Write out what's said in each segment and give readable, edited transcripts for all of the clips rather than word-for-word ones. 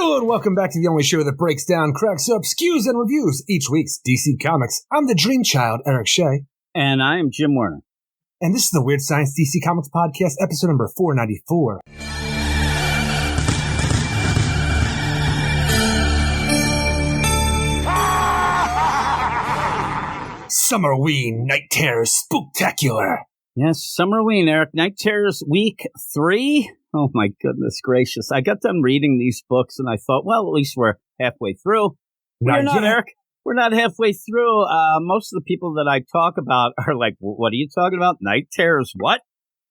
Hello and welcome back to the only show that breaks down, cracks up, skews, and reviews each week's DC Comics. I'm the Dream Child, Eric Shea. And I am Jim Werner. And this is the Weird Science DC Comics Podcast, episode number 494. Summerween Night Terrors Spooktacular. Yes, Summerween, Eric. Night Terrors Week 3. Oh, my goodness gracious. I got done reading these books, and I thought, well, at least we're halfway through. We're not, Eric. We're not halfway through. Most of the people that I talk about are like, what are you talking about? Night Terrors what?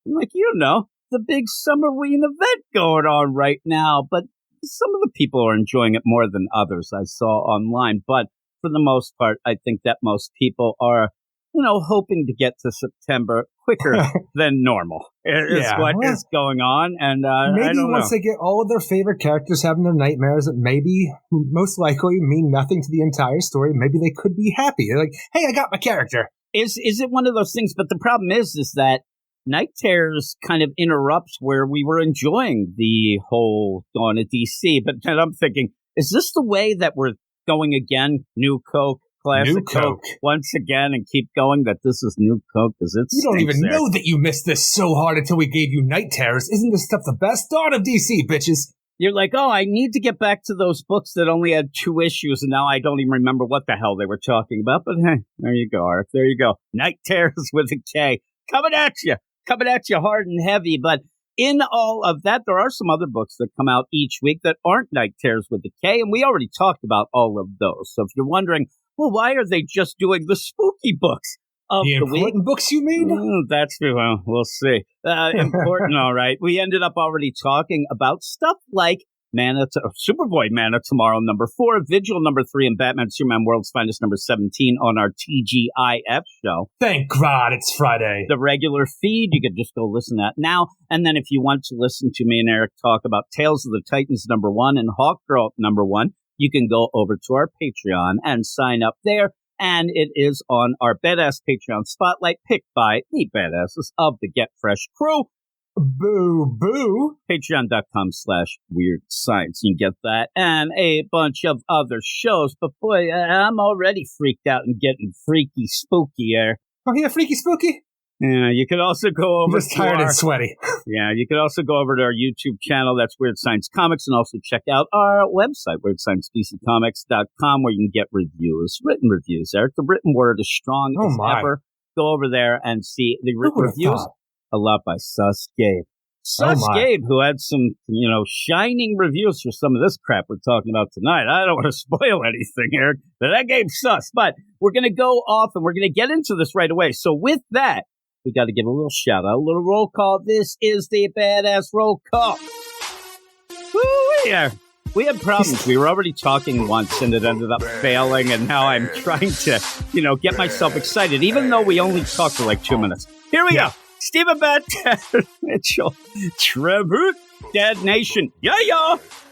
I'm like, you know, the big Summerween event going on right now. But some of the people are enjoying it more than others I saw online. But for the most part, I think that most people are, you know, hoping to get to September quicker than normal is what is going on. And maybe I don't once they get all of their favorite characters having their nightmares that maybe most likely mean nothing to the entire story, maybe they could be happy. They're like, hey, I got my character. Is it one of those things? But the problem is that Night Terrors kind of interrupts where we were enjoying the whole Dawn of DC. But then I'm thinking, is this the way that we're going again? New Coke? Classic New Coke once again, and keep going that this is New Coke because it's you don't even know that you missed this so hard until we gave you Night Terrors. Isn't this stuff the best? Dawn of DC, bitches. You're like, oh, I need to get back to those books that only had 2 issues, and now I don't even remember what the hell they were talking about. But hey, there you go, Art. There you go. Night Terrors with a K, coming at you hard and heavy. But in all of that, there are some other books that come out each week that aren't Night Terrors with a K, and we already talked about all of those. So if you're wondering, well, why are they just doing the spooky books of the week? Important books, you mean? That's true. Well, we'll see. Important, all right. We ended up already talking about stuff like Superboy Man of Tomorrow, number 4, Vigil, number 3, and Batman Superman World's Finest, number 17 on our TGIF show. Thank God it's Friday. The regular feed, you could just go listen to that now. And then if you want to listen to me and Eric talk about Tales of the Titans, number 1, and Hawkgirl, number 1, you can go over to our Patreon and sign up there. And it is on our Badass Patreon Spotlight, picked by the badasses of the Get Fresh crew. Boo, boo. Patreon.com/Weird Science. You can get that and a bunch of other shows. But boy, I'm already freaked out and getting freaky spooky here. Oh, yeah, freaky spooky? Yeah, you could also go over just tired and sweaty. Yeah, you could also go over to our YouTube channel. That's Weird Science Comics, and also check out our website, WeirdScienceDCComics.com, where you can get reviews, written reviews. Eric, the written word is strong as ever. Go over there and see the written reviews. A lot by Sus Gabe. Gabe, who had some, shining reviews for some of this crap we're talking about tonight. I don't want to spoil anything, Eric, but that game's sus. But we're going to go off and we're going to get into this right away. So with that, we got to give a little shout out, a little roll call. This is the Badass Roll Call. Woo-wee. We had problems. We were already talking once and it ended up failing. And now I'm trying to, get myself excited, even though we only talked for like 2 minutes. Here we go. Stephen Bat, Mitchell, Trevor, Dead Nation,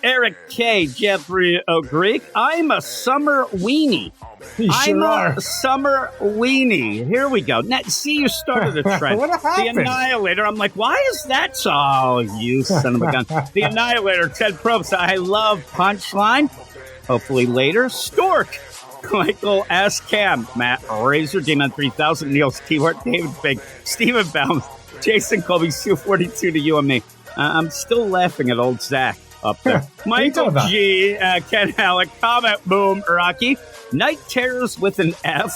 Eric K, Jeffrey O'Greek. I'm a summer weenie. A summer weenie. Here we go. Now, see, you started a trend. What happened? The Annihilator. I'm like, why is that so? Oh, you son of a gun. The Annihilator, Ted Probst. I love Punchline. Hopefully later. Stork. Michael S. Cam, Matt Razor, Demon 3000, Neil Stewart, David Fink, Stephen Baum, Jason Colby, Sue42 to you and me. I'm still laughing at old Zach up there. Michael G, Ken Halleck, Comet Boom, Rocky, Night Terrors with an F,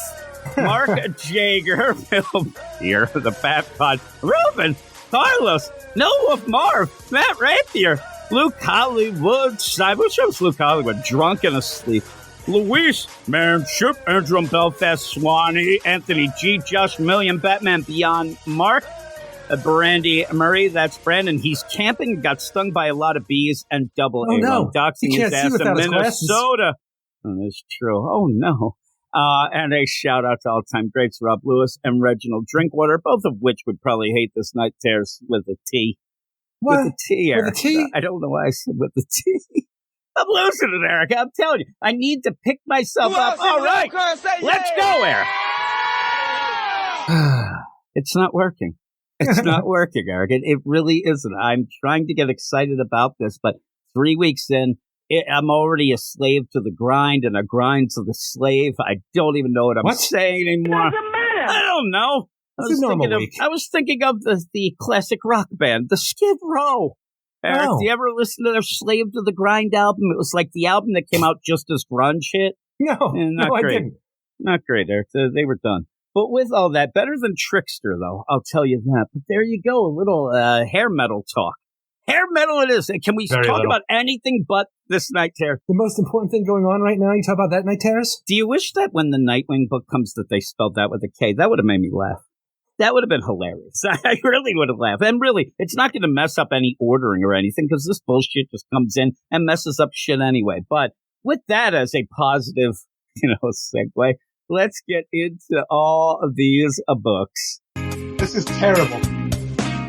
Mark Jager, Phil here, the Bat Pod, Ruben, Carlos, Noah Marv, Matt Rapier, Luke Hollywood, which shows Luke Hollywood, drunk and asleep. Luis, Manship, Andrew Belfast, Swanee, Anthony G, Josh Million, Batman Beyond, Mark, Brandy Murray, that's Brandon. He's camping, got stung by a lot of bees, and double A. No. Doxing his ass in Minnesota. That's true. Oh, no. And a shout out to all-time greats Rob Lewis and Reginald Drinkwater, both of which would probably hate this Night Terrors with a T. What? With a T, Eric. With a T? I don't know why I said with a T. I'm losing it, Eric. I'm telling you. I need to pick myself up. All right. Let's go, Eric. It's not working. It's not working, Eric. It really isn't. I'm trying to get excited about this, but 3 weeks in, I'm already a slave to the grind and a grind to the slave. I don't even know what I'm saying anymore. I don't know. I was thinking of the classic rock band, the Skid Row. Eric, do you ever listen to their Slave to the Grind album? It was like the album that came out just as grunge hit. No, I didn't. Not great, Eric. They were done. But with all that, better than Trickster, though, I'll tell you that. But there you go, a little hair metal talk. Hair metal it is. Can we talk about anything but this Night Terror? The most important thing going on right now, you talk about that, Night Terrors? Do you wish that when the Nightwing book comes that they spelled that with a K? That would have made me laugh. That would have been hilarious. I really would have laughed. And really, it's not going to mess up any ordering or anything because this bullshit just comes in and messes up shit anyway. But with that as a positive, segue, let's get into all of these books. This is terrible.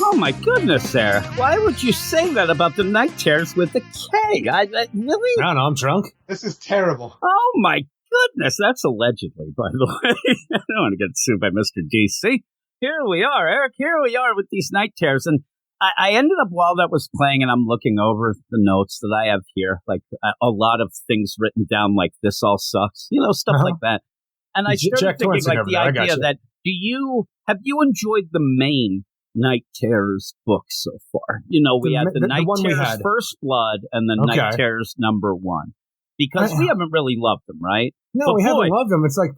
Oh my goodness, Sarah. Why would you say that about the Night Terrors with a K? Really? I don't know. I'm drunk. This is terrible. Oh my goodness. That's allegedly, by the way. I don't want to get sued by Mr. DC. Here we are, Eric. Here we are with these Night Terrors. And I ended up, while that was playing, and I'm looking over the notes that I have here, like a lot of things written down like this all sucks, stuff like that. And I started thinking like the idea that have you enjoyed the main Night Terrors book so far? We had the Night Terrors First Blood and the Night Terrors #1. Because we haven't really loved them, right? No, we haven't loved them. It's like,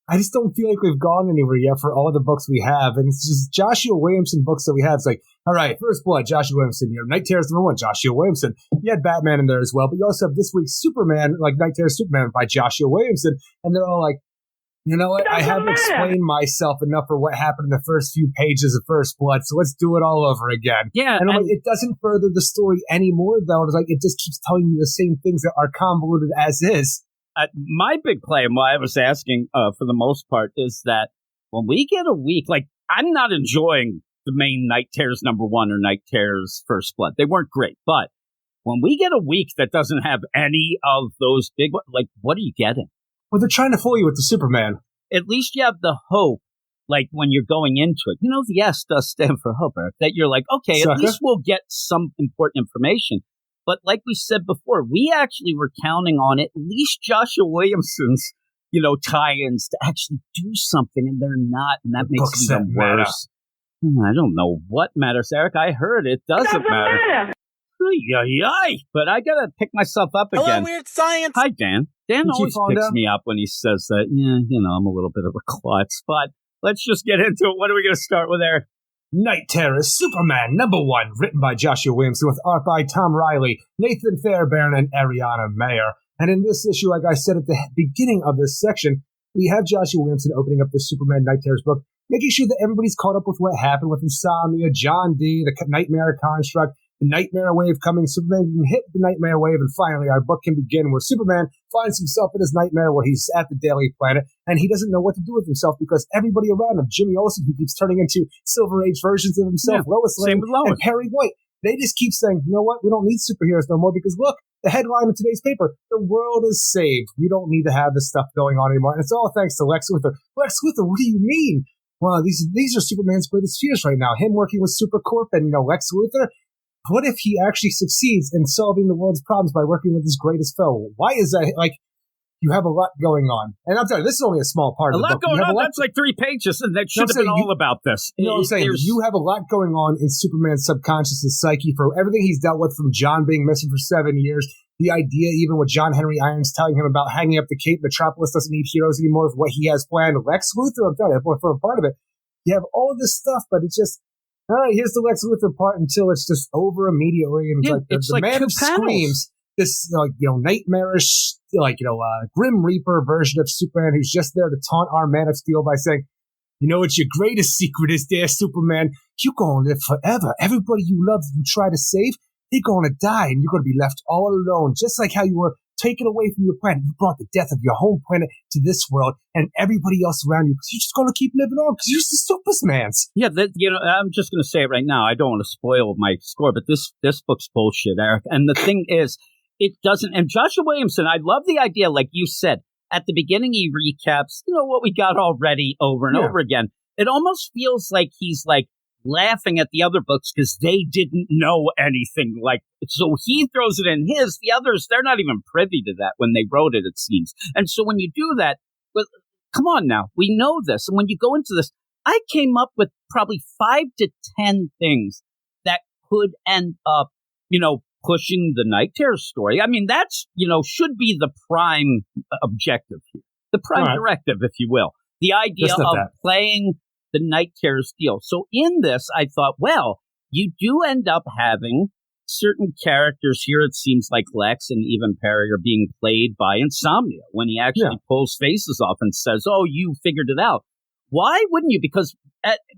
I just don't feel like we've gone anywhere yet for all the books we have. And it's just Joshua Williamson books that we have. It's like, all right, First Blood, Joshua Williamson. Night Terrors #1, Joshua Williamson. You had Batman in there as well. But you also have this week's Superman, like Night Terrors Superman by Joshua Williamson. And they're all like, you know what? I haven't explained myself enough for what happened in the first few pages of First Blood, so let's do it all over again. Yeah, and like, it doesn't further the story anymore, though. It's like it just keeps telling you the same things that are convoluted as is. My big claim, why I was asking for the most part, is that when we get a week, like I'm not enjoying the main Night Terrors #1 or Night Terrors First Blood. They weren't great, but when we get a week that doesn't have any of those big, like, what are you getting? Well, they're trying to fool you with the Superman. At least you have the hope, like when you're going into it. The S does stand for hope, Eric, that you're like, okay, at least we'll get some important information. But like we said before, we actually were counting on at least Joshua Williamson's, tie-ins to actually do something, and they're not, and that makes it even worse. I don't know what matters, Eric. I heard it doesn't matter. But I gotta pick myself up again. Hello, Weird Science. Hi, Dan. Dan always picks me up when he says that, I'm a little bit of a klutz. But let's just get into it. What are we going to start with, Eric? Night Terrors Superman #1, written by Joshua Williamson with art by Tom Riley, Nathan Fairbairn, and Ariana Mayer. And in this issue, like I said at the beginning of this section, we have Joshua Williamson opening up the Superman Night Terrors book, making sure that everybody's caught up with what happened with Insomnia, John D., the Nightmare Construct, the Nightmare Wave coming. Superman can hit the Nightmare Wave, and finally our book can begin where Superman finds himself in his nightmare where he's at the Daily Planet, and he doesn't know what to do with himself because everybody around him, Jimmy Olsen, who keeps turning into Silver Age versions of himself, Lois Lane, and Perry White, they just keep saying, you know what, we don't need superheroes no more because look, the headline of today's paper, the world is saved. We don't need to have this stuff going on anymore. And it's all thanks to Lex Luthor. Lex Luthor, what do you mean? Well, these are Superman's greatest fears right now. Him working with Supercorp and, Lex Luthor. What if he actually succeeds in solving the world's problems by working with his greatest foe? Why is that? Like, you have a lot going on. And I'm telling you, this is only a small part of the book. A lot going on? That's like 3 pages, and that should have been all about this. You know what I'm saying? You have a lot going on in Superman's subconscious and psyche for everything he's dealt with, from John being missing for 7 years, the idea even with John Henry Irons telling him about hanging up the cape, Metropolis doesn't need heroes anymore with what he has planned. Lex Luthor, I'm telling you, for a part of it, you have all this stuff, but it's just, all right, here's the Lex Luthor part until it's just over immediately. And it's like the man who screams, this, nightmarish, Grim Reaper version of Superman who's just there to taunt our Man of Steel by saying, what your greatest secret is there, Superman? You're going to live forever. Everybody you love, you try to save, they're going to die, and you're going to be left all alone, just like how you were taken away from your planet. You brought the death of your home planet to this world and everybody else around you because you're just going to keep living on because you're the Supermans. Yeah, I'm just going to say it right now. I don't want to spoil my score, but this book's bullshit, Eric. And the thing is, it doesn't. And Joshua Williamson, I love the idea, like you said, at the beginning he recaps, what we got already over and over again. It almost feels like he's like laughing at the other books because they didn't know anything like it. So he throws it in his. The others, they're not even privy to that when they wrote it seems. And so when you do that, well, come on now, we know this. And when you go into this, I came up with probably 5 to 10 things that could end up, pushing the Night Terror story. I mean, that's, should be the prime objective here, the prime directive, if you will. The idea of playing the Night Terror's deal. So in this, I thought, well, you do end up having certain characters here. It seems like Lex and even Perry are being played by Insomnia when he actually pulls faces off and says, oh, you figured it out. Why wouldn't you? Because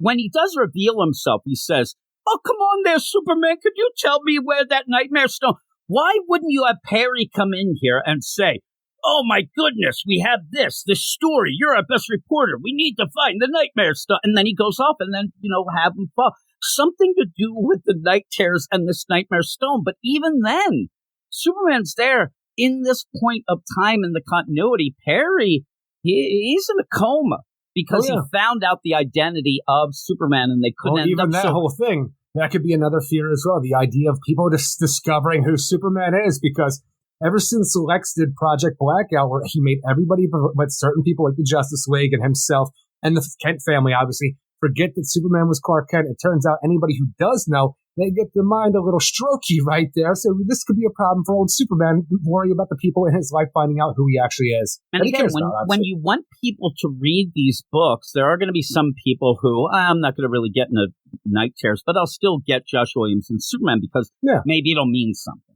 when he does reveal himself, he says, oh, come on there, Superman. Could you tell me where that Nightmare Stone? Why wouldn't you have Perry come in here and say, oh, my goodness, we have this story. You're our best reporter. We need to find the Nightmare Stone. And then he goes off and then, have him fall. Something to do with the Night Terrors and this Nightmare Stone. But even then, Superman's there in this point of time in the continuity. Perry, he's in a coma because he found out the identity of Superman and they couldn't end even up. That whole thing, that could be another fear as well. The idea of people just discovering who Superman is, because ever since Lex did Project Blackout, where he made everybody but certain people like the Justice League and himself and the Kent family, obviously, forget that Superman was Clark Kent. It turns out anybody who does know, they get their mind a little strokey right there. So this could be a problem for old Superman. Worry about the people in his life finding out who he actually is. And again, when you want people to read these books, there are going to be some people who, I'm not going to really get into Night Terrors, but I'll still get Josh Williamson's Superman because maybe it'll mean something.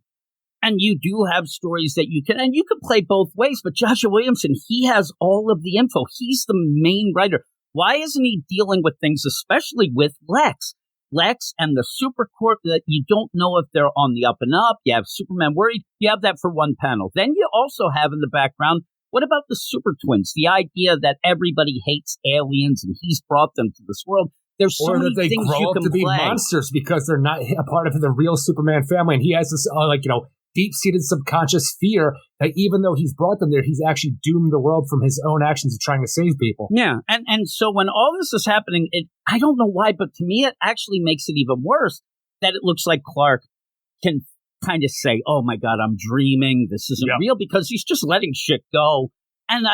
And you do have stories that you can play both ways, but Joshua Williamson, he has all of the info. He's the main writer. Why isn't he dealing with things, especially with Lex? Lex and the Supercorp that you don't know if they're on the up and up. You have Superman worried. You have that for one panel. Then you also have in the background, what about the Super Twins? The idea that everybody hates aliens and he's brought them to this world. There's so many things you can play. Or that they grow up to be monsters because they're not a part of the real Superman family. And he has this, deep-seated subconscious fear that even though he's brought them there, he's actually doomed the world from his own actions of trying to save people. Yeah, and so when all this is happening, I don't know why, but to me it actually makes it even worse that it looks like Clark can kind of say, oh my God, I'm dreaming, this isn't real, because he's just letting shit go. And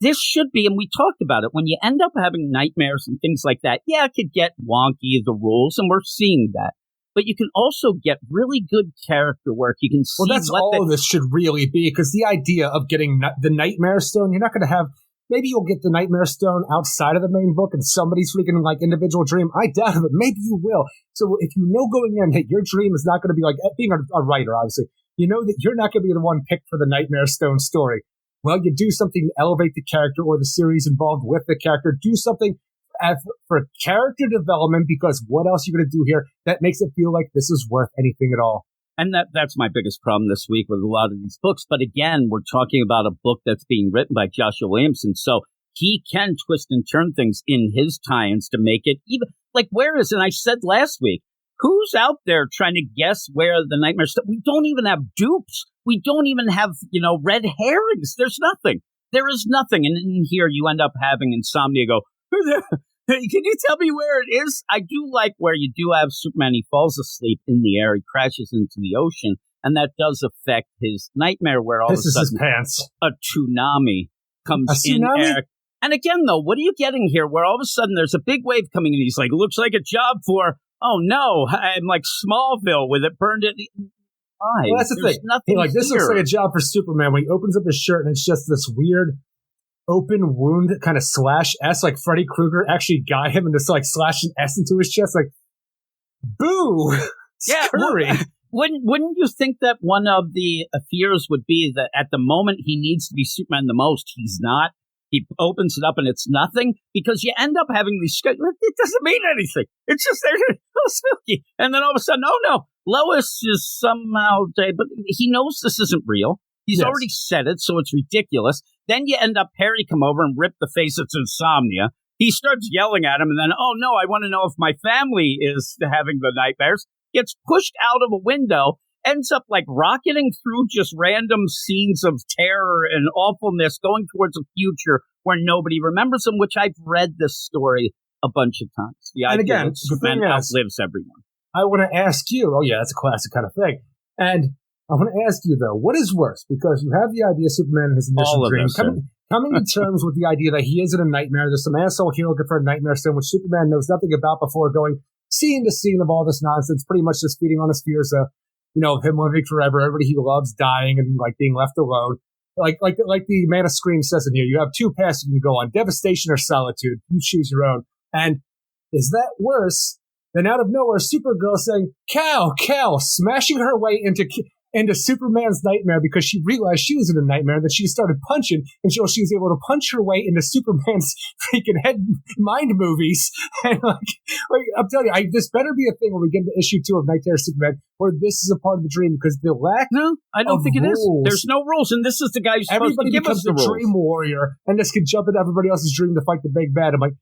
this should be, and we talked about it, when you end up having nightmares and things like that, it could get wonky, the rules, and we're seeing that. But you can also get really good character work. You can see that's all this should really be, because the idea of getting the Nightmare Stone, you're not going to have, maybe you'll get the Nightmare Stone outside of the main book in somebody's freaking individual dream. I doubt it, but maybe you will. So if you know going in that your dream is not going to be like being a writer, obviously, you know that you're not going to be the one picked for the Nightmare Stone story. Well, you do something to elevate the character or the series involved with the character. Do something for character development, because what else are you going to do here that makes it feel like this is worth anything at all? And that's my biggest problem this week with a lot of these books. But again, we're talking about a book that's being written by Joshua Williamson, so he can twist and turn things in his tie-ins to make it even like and I said last week, who's out there trying to guess where the Nightmare Stone? We don't even have dupes. We don't even have red herrings. There's nothing. There is nothing. And in here, you end up having Insomnia go, can you tell me where it is? I do like where you do have Superman. He falls asleep in the air. He crashes into the ocean. And that does affect his nightmare where all of a sudden a tsunami comes in air. And again, though, what are you getting here where all of a sudden there's a big wave coming in? He's like, looks like a job for, oh no, I'm like Smallville with it burned it. Why? Well, that's the thing. This looks like a job for Superman when he opens up his shirt and it's just this weird open wound kind of slash S, like Freddy Krueger actually got him and just slashed an S into his chest, like, boo! Scurry. Wouldn't you think that one of the fears would be that at the moment he needs to be Superman the most, he's not? He opens it up and it's nothing, because you end up having these, it doesn't mean anything. It's just, they're spooky. And then all of a sudden, oh no, Lois is somehow, but he knows this isn't real. He's already said it, so it's ridiculous. Then you end up Perry come over and rip the face of Insomnia. He starts yelling at him, and then, oh no, I want to know if my family is having the nightmares. Gets pushed out of a window, ends up rocketing through just random scenes of terror and awfulness, going towards a future where nobody remembers him, which I've read this story a bunch of times. The And idea again, that Superman outlives everyone. I want to ask you, oh yeah, that's a classic kind of thing. And I want to ask you, though, what is worse? Because you have the idea of Superman and his initial dream. Coming to terms with the idea that he is in a nightmare. There's some asshole here looking for a nightmare sim, which Superman knows nothing about before going scene to scene of all this nonsense, pretty much just feeding on his fears of, him living forever, everybody he loves dying and like being left alone. Like the Man of Scream says in here, you have two paths you can go on: devastation or solitude. You choose your own. And is that worse than out of nowhere Supergirl saying, "Cow, cow," smashing her way into Superman's nightmare because she realized she was in a nightmare, and then she started punching, and she was able to punch her way into Superman's freaking head mind movies. And I'm telling you, this better be a thing when we get into issue 2 of Night Terror Superman, where this is a part of the dream, because the lack No, I don't think it is. There's no rules, and this is the guy who's supposed to give us the rules. Everybody becomes the dream warrior, and this can jump into everybody else's dream to fight the big bad. I'm like,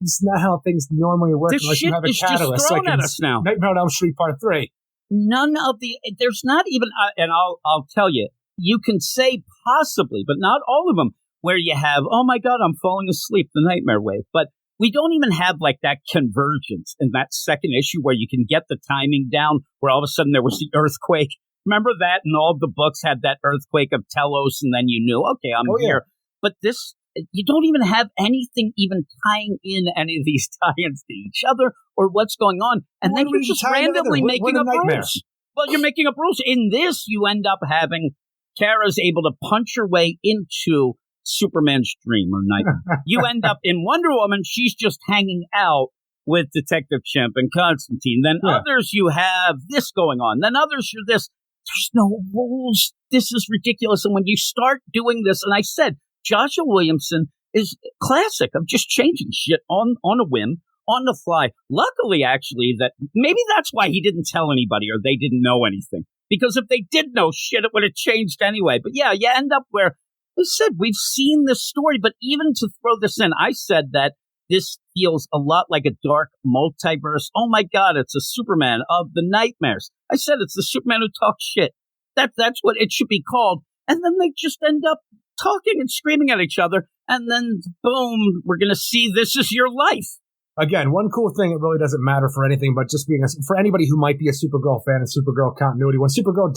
this is not how things normally work unless you have a catalyst. Just thrown at us now. Nightmare on Elm Street Part 3. There's not even, and I'll tell you, you can say possibly, but not all of them, where you have, oh my God, I'm falling asleep, the nightmare wave. But we don't even have like that convergence in that second issue where you can get the timing down, where all of a sudden there was the earthquake. Remember that? And all the books had that earthquake of Telos, and then you knew, okay, I'm here. But this, you don't even have anything even tying in any of these tie-ins to each other or what's going on. And then you're just randomly making up rules. Well, you're making up rules. In this, you end up having Kara's able to punch her way into Superman's dream or nightmare. You end up in Wonder Woman, she's just hanging out with Detective Chimp and Constantine. Then others, you have this going on. Then others, you're this. There's no rules. This is ridiculous. And when you start doing this, and I said, Joshua Williamson is classic of just changing shit on a whim, on the fly. Luckily, actually, that maybe that's why he didn't tell anybody or they didn't know anything. Because if they did know shit, it would have changed anyway. But yeah, you end up where, I said, we've seen this story, but even to throw this in, I said that this feels a lot like a dark multiverse. Oh my God, it's a Superman of the nightmares. I said it's the Superman who talks shit. That's what it should be called. And then they just end up talking and screaming at each other, and then boom, we're going to see This Is Your Life. Again, one cool thing, it really doesn't matter for anything, but just being for anybody who might be a Supergirl fan and Supergirl continuity, when Supergirl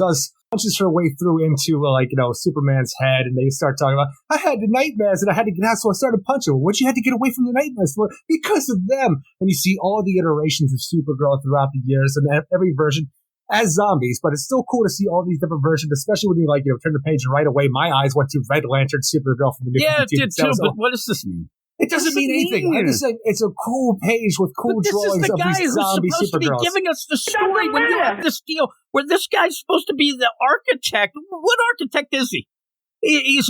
punches her way through into, Superman's head, and they start talking about, I had the nightmares, and I had to get out, so I started punching. What you had to get away from the nightmares for? Because of them. And you see all the iterations of Supergirl throughout the years, and every version as zombies, but it's still cool to see all these different versions, especially when you turn the page and right away my eyes went to Red Lantern Supergirl from the new 52. Yeah, it did too, but what does this mean? It doesn't mean anything. I'm just saying it's a cool page with cool drawings of these zombie Supergirls. This is the guy who's supposed to be giving us the story when you have this deal where this guy's supposed to be the architect. What architect is he? He's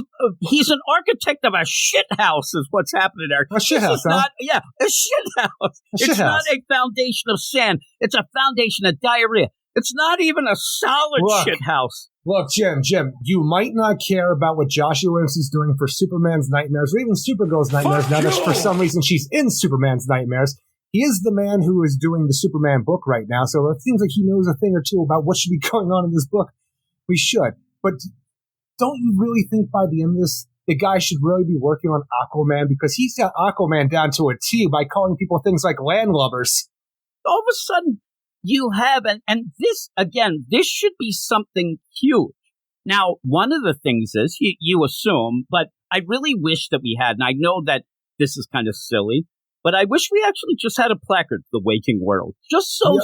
an architect of a shit house is what's happening there. A shit house, huh? A shit house. It's not a foundation of sand. It's a foundation of diarrhea. It's not even a solid shit house. Look, Jim, you might not care about what Joshua Williamson's doing for Superman's nightmares or even Supergirl's nightmares now that for some reason she's in Superman's nightmares. He is the man who is doing the Superman book right now, so it seems like he knows a thing or two about what should be going on in this book. We should. But don't you really think by the end of this, the guy should really be working on Aquaman? Because he's got Aquaman down to a T by calling people things like landlubbers. All of a sudden, you have, and this, again, this should be something huge. Now, one of the things is, you assume, but I really wish that we had, and I know that this is kind of silly, but I wish we actually just had a placard, The Waking World, just so,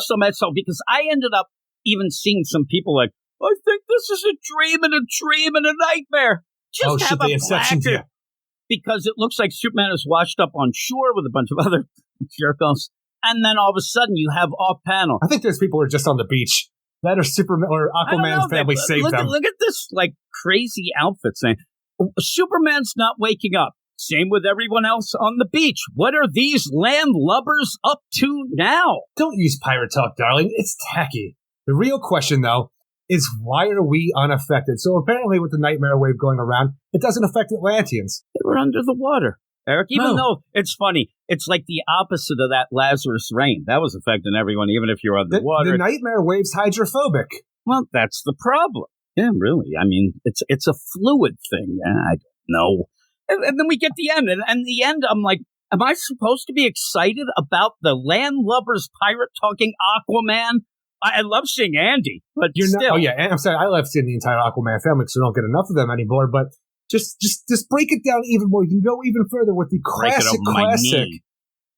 because I ended up even seeing some people like, I think this is a dream and a nightmare. Just have a placard. Because it looks like Superman is washed up on shore with a bunch of other jerk-offs. And then all of a sudden, you have off-panel. I think there's people who are just on the beach. That or Superman or Aquaman's family saved them. Look at this crazy outfit saying, Superman's not waking up. Same with everyone else on the beach. What are these landlubbers up to now? Don't use pirate talk, darling. It's tacky. The real question, though, is why are we unaffected? So apparently with the nightmare wave going around, it doesn't affect Atlanteans. They were under the water. Eric, even though it's funny, it's like the opposite of that Lazarus rain. That was affecting everyone, even if you're underwater. The nightmare wave's hydrophobic. Well, that's the problem. Yeah, really. I mean, it's a fluid thing. I don't know. And then we get the end. And the end, I'm like, Am I supposed to be excited about the landlubber's pirate-talking Aquaman? I love seeing Andy, but still. Oh, yeah, I'm sorry, I love seeing the entire Aquaman family because we don't get enough of them anymore, but just break it down even more. You can go even further with the classic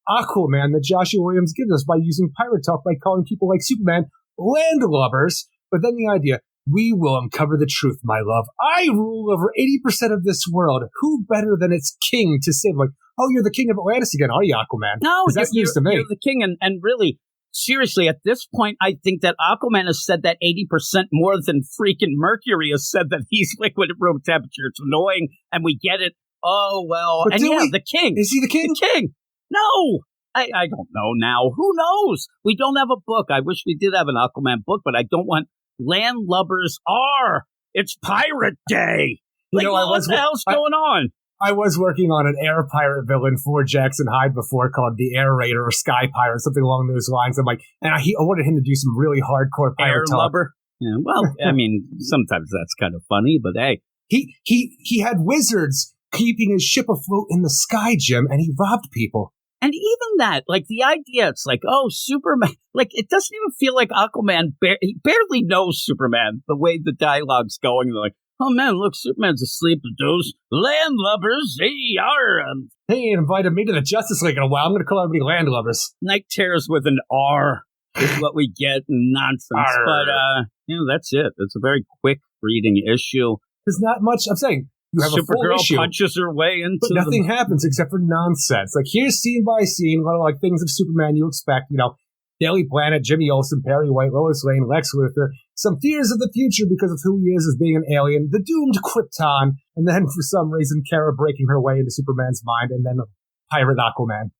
Aquaman that Joshua Williams gives us by using pirate talk, by calling people like Superman landlubbers, but then the idea, we will uncover the truth, my love. I rule over 80% of this world. Who better than its king to save? Like, oh, you're the king of Atlantis again, are you, Aquaman? No, that's news to me. You're the king, and really, seriously, at this point, I think that Aquaman has said that 80% more than freaking Mercury has said that he's liquid at room temperature. It's annoying, and we get it. Oh, well. But and yeah, the king. Is he the king? The king. No. I don't know now. Who knows? We don't have a book. I wish we did have an Aquaman book, but I don't want landlubbers are. It's Pirate Day. Like, what the hell's going on? I was working on an air pirate villain for Jackson Hyde before called the Air Raider or Sky Pirate, something along those lines. I'm like, and I wanted him to do some really hardcore pirate talk. Lubber? Yeah, well, I mean, sometimes that's kind of funny, but hey. He had wizards keeping his ship afloat in the sky, Jim, and he robbed people. And even that, like the idea, it's like, oh, Superman, like it doesn't even feel like Aquaman, he barely knows Superman, the way the dialogue's going. They're like, oh man, look, Superman's asleep. Those landlubbers, they are. He invited me to the Justice League in a while. I'm going to call everybody landlubbers. Night Terrors with an R is what we get in nonsense. Arr. But, that's it. It's a very quick reading issue. There's not much, I'm saying. You have Supergirl a full issue, punches her way into but nothing happens except for nonsense. Like, here's scene by scene, a lot of like things of Superman you expect, Daily Planet, Jimmy Olsen, Perry White, Lois Lane, Lex Luthor, some fears of the future because of who he is as being an alien, the doomed Krypton, and then for some reason Kara breaking her way into Superman's mind, and then Pirate Aquaman.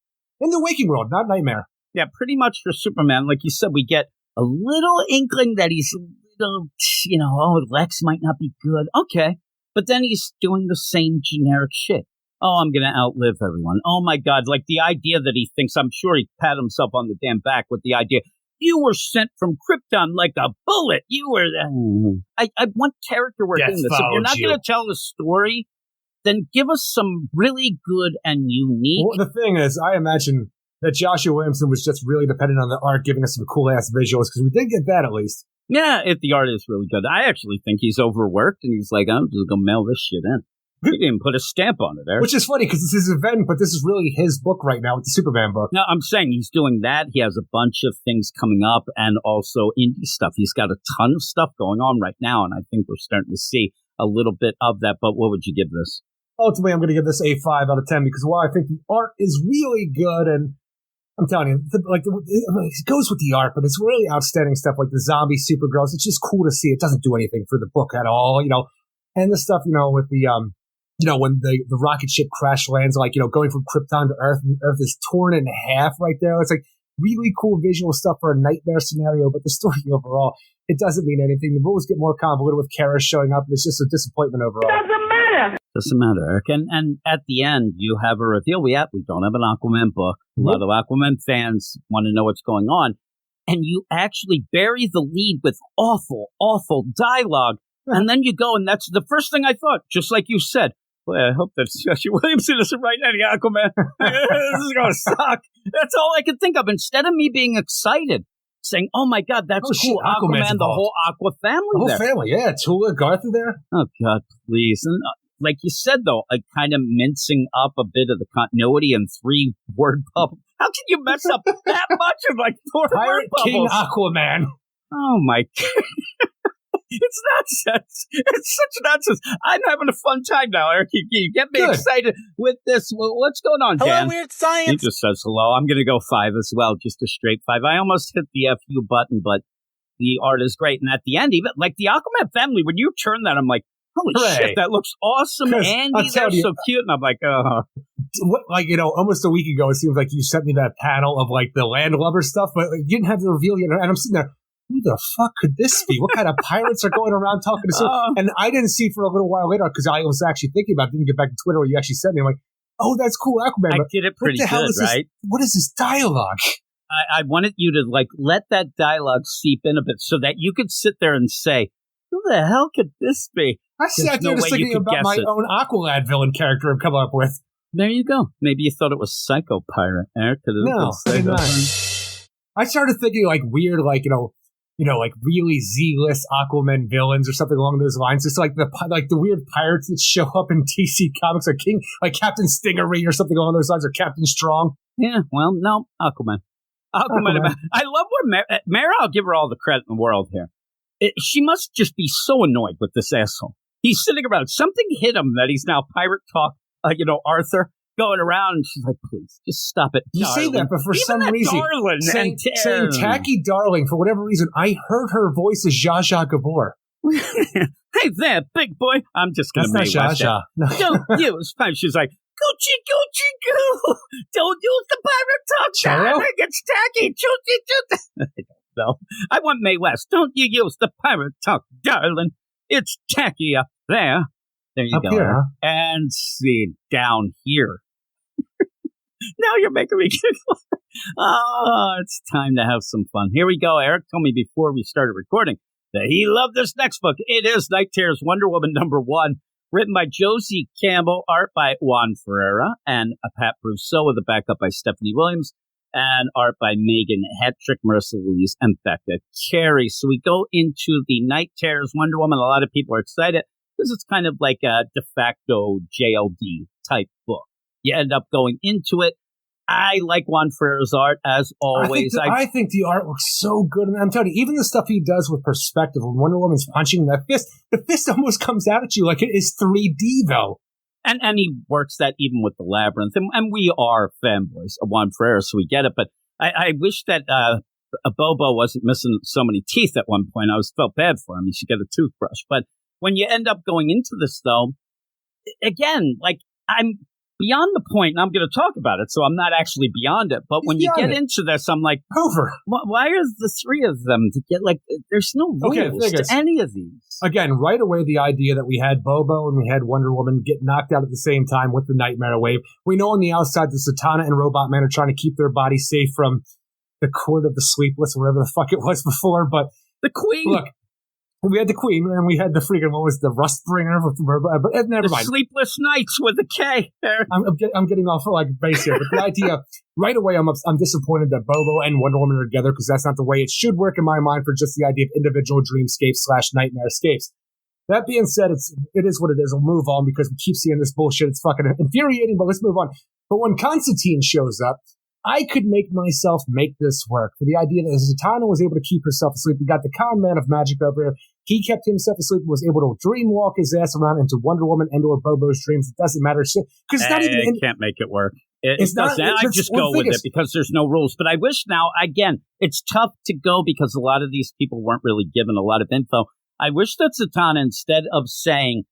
In the waking world, not nightmare. Yeah, pretty much for Superman. Like you said, we get a little inkling that he's a little, Lex might not be good. Okay. But then he's doing the same generic shit. Oh, I'm going to outlive everyone. Oh, my God. Like the idea that he thinks, I'm sure he pat himself on the damn back with the idea, you were sent from Krypton like a bullet. You were. I want character work in this. If you're not going to tell the story, then give us some really good and unique. Well, the thing is, I imagine that Joshua Williamson was just really dependent on the art giving us some cool-ass visuals, because we did get that at least. Yeah, if the art is really good. I actually think he's overworked, and he's like, I'm just going to mail this shit in. He didn't put a stamp on it there. Which is funny, because it's his event, but this is really his book right now with the Superman book. No, I'm saying he's doing that. He has a bunch of things coming up, and also indie stuff. He's got a ton of stuff going on right now, and I think we're starting to see a little bit of that. But what would you give this? Ultimately, I'm going to give this a 5 out of 10, because while I think the art is really good, and I'm telling you, it goes with the art, but it's really outstanding stuff like the zombie Supergirls. It's just cool to see. It doesn't do anything for the book at all, and the stuff, with the, when the rocket ship crash lands, like, going from Krypton to Earth, and Earth is torn in half right there. It's like really cool visual stuff for a nightmare scenario, but the story overall, it doesn't mean anything. The rules get more convoluted with Kara showing up, and it's just a disappointment overall. Doesn't matter, Eric. And at the end, you have a reveal. We don't have an Aquaman book. A lot of Aquaman fans want to know what's going on. And you actually bury the lead with awful, awful dialogue. And then you go, and that's the first thing I thought, just like you said. Boy, I hope that Joshua Williamson isn't writing any Aquaman. This is going to suck. That's all I could think of. Instead of me being excited, saying, oh my God, that's cool. Aquaman, the whole Aqua family there. The whole family, yeah. Tula, Garth are there. Oh, God, please. And like you said, though, like kind of mincing up a bit of the continuity in 3-word bubbles. How can you mess up that much of like 4-word Pirate bubbles? King Aquaman. Oh, my God. It's nonsense. It's such nonsense. I'm having a fun time now, Eric. You get me excited with this. Well, what's going on, Dan? Hello, Weird Science. He just says hello. I'm going to go 5 as well, just a straight 5. I almost hit the FU button, but the art is great. And at the end, even like the Aquaman family, when you turn that, I'm like, holy shit, that looks awesome. Andy, they're so cute. And I'm like, almost a week ago, it seems like you sent me that panel of like the landlubber stuff, but you didn't have the reveal yet. And I'm sitting there, who the fuck could this be? What kind of pirates are going around talking to someone? And I didn't see for a little while later, because I was actually thinking about it, didn't get back to Twitter where you actually sent me. I'm like, oh, that's cool, Aquaman. I did it pretty good, right? What is this dialogue? I wanted you to like let that dialogue seep in a bit so that you could sit there and say, who the hell could this be? I sat there just thinking about my own Aqualad villain character I've come up with. There you go. Maybe you thought it was Psycho Pirate, Eric. No, I did not. I started thinking like weird, like, like really Z-list Aquaman villains or something along those lines. It's like the weird pirates that show up in DC Comics, like Captain Stingery or something along those lines, or Captain Strong. Yeah, well, no, Aquaman. I love what Mara. I'll give her all the credit in the world here. She must just be so annoyed with this asshole. He's sitting around. Something hit him that he's now pirate talk. Arthur going around, and she's like, "Please, just stop it." You say that, but for some reason, saying "tacky darling" for whatever reason, I heard her voice as Zsa Zsa Gabor. Hey there, big boy. I'm just gonna make Zsa Zsa. Don't use. She's like, Gucci, Gucci, goo. Don't use the pirate talk, darling. It's tacky. I don't know. I want Mae West. Don't you use the pirate talk, darling. It's tacky up there. There you go. Here, huh? And see, down here. Now you're making me giggle. Oh, it's time to have some fun. Here we go. Eric told me before we started recording that he loved this next book. It is Night Terror's Wonder Woman #1, written by Josie Campbell, art by Juan Ferreira, and Pat Brousseau with a backup by Stephanie Williams, and art by Megan Hetrick, Marissa Louise, and Becca Carey. So we go into the Night Terror's Wonder Woman. A lot of people are excited because it's kind of like a de facto JLD type book. You end up going into it. I like Juan Ferreira's art, as always. I think the art looks so good. And I'm telling you, even the stuff he does with perspective, when Wonder Woman's punching the fist almost comes out at you like it is 3D, though. And he works that even with the Labyrinth. And we are fanboys of Juan Ferreira, so we get it. But I wish that a Bobo wasn't missing so many teeth at one point. I felt bad for him. He should get a toothbrush. But when you end up going into this, though, again, like, I'm beyond the point, and I'm going to talk about it, so I'm not actually beyond it. But when you get into this, I'm like, over. Why are the three of them to get, like, there's no rules to any of these. Again, right away, the idea that we had Bobo and we had Wonder Woman get knocked out at the same time with the Nightmare Wave. We know on the outside that Zatanna and Robot Man are trying to keep their bodies safe from the Court of the Sleepless, or whatever the fuck it was before, but the Queen. Look. We had the Queen, and we had the freaking, what was the Rustbringer? But never mind. Sleepless Nights with a K. I'm getting off like base here, but the idea, right away, I'm disappointed that Bobo and Wonder Woman are together, because that's not the way it should work in my mind for just the idea of individual dreamscapes / nightmare escapes. That being said, it is what it is. We'll move on because we keep seeing this bullshit. It's fucking infuriating, but let's move on. But when Constantine shows up, I could make myself make this work. For the idea that Zatanna was able to keep herself asleep. We got the con man of magic over here. He kept himself asleep and was able to dream walk his ass around into Wonder Woman and or Bobo's dreams. It doesn't matter. Because it's not even. It can't make it work. It doesn't. I just go with it because there's no rules. But I wish now, again, it's tough to go because a lot of these people weren't really given a lot of info. I wish that Zatanna, instead of saying,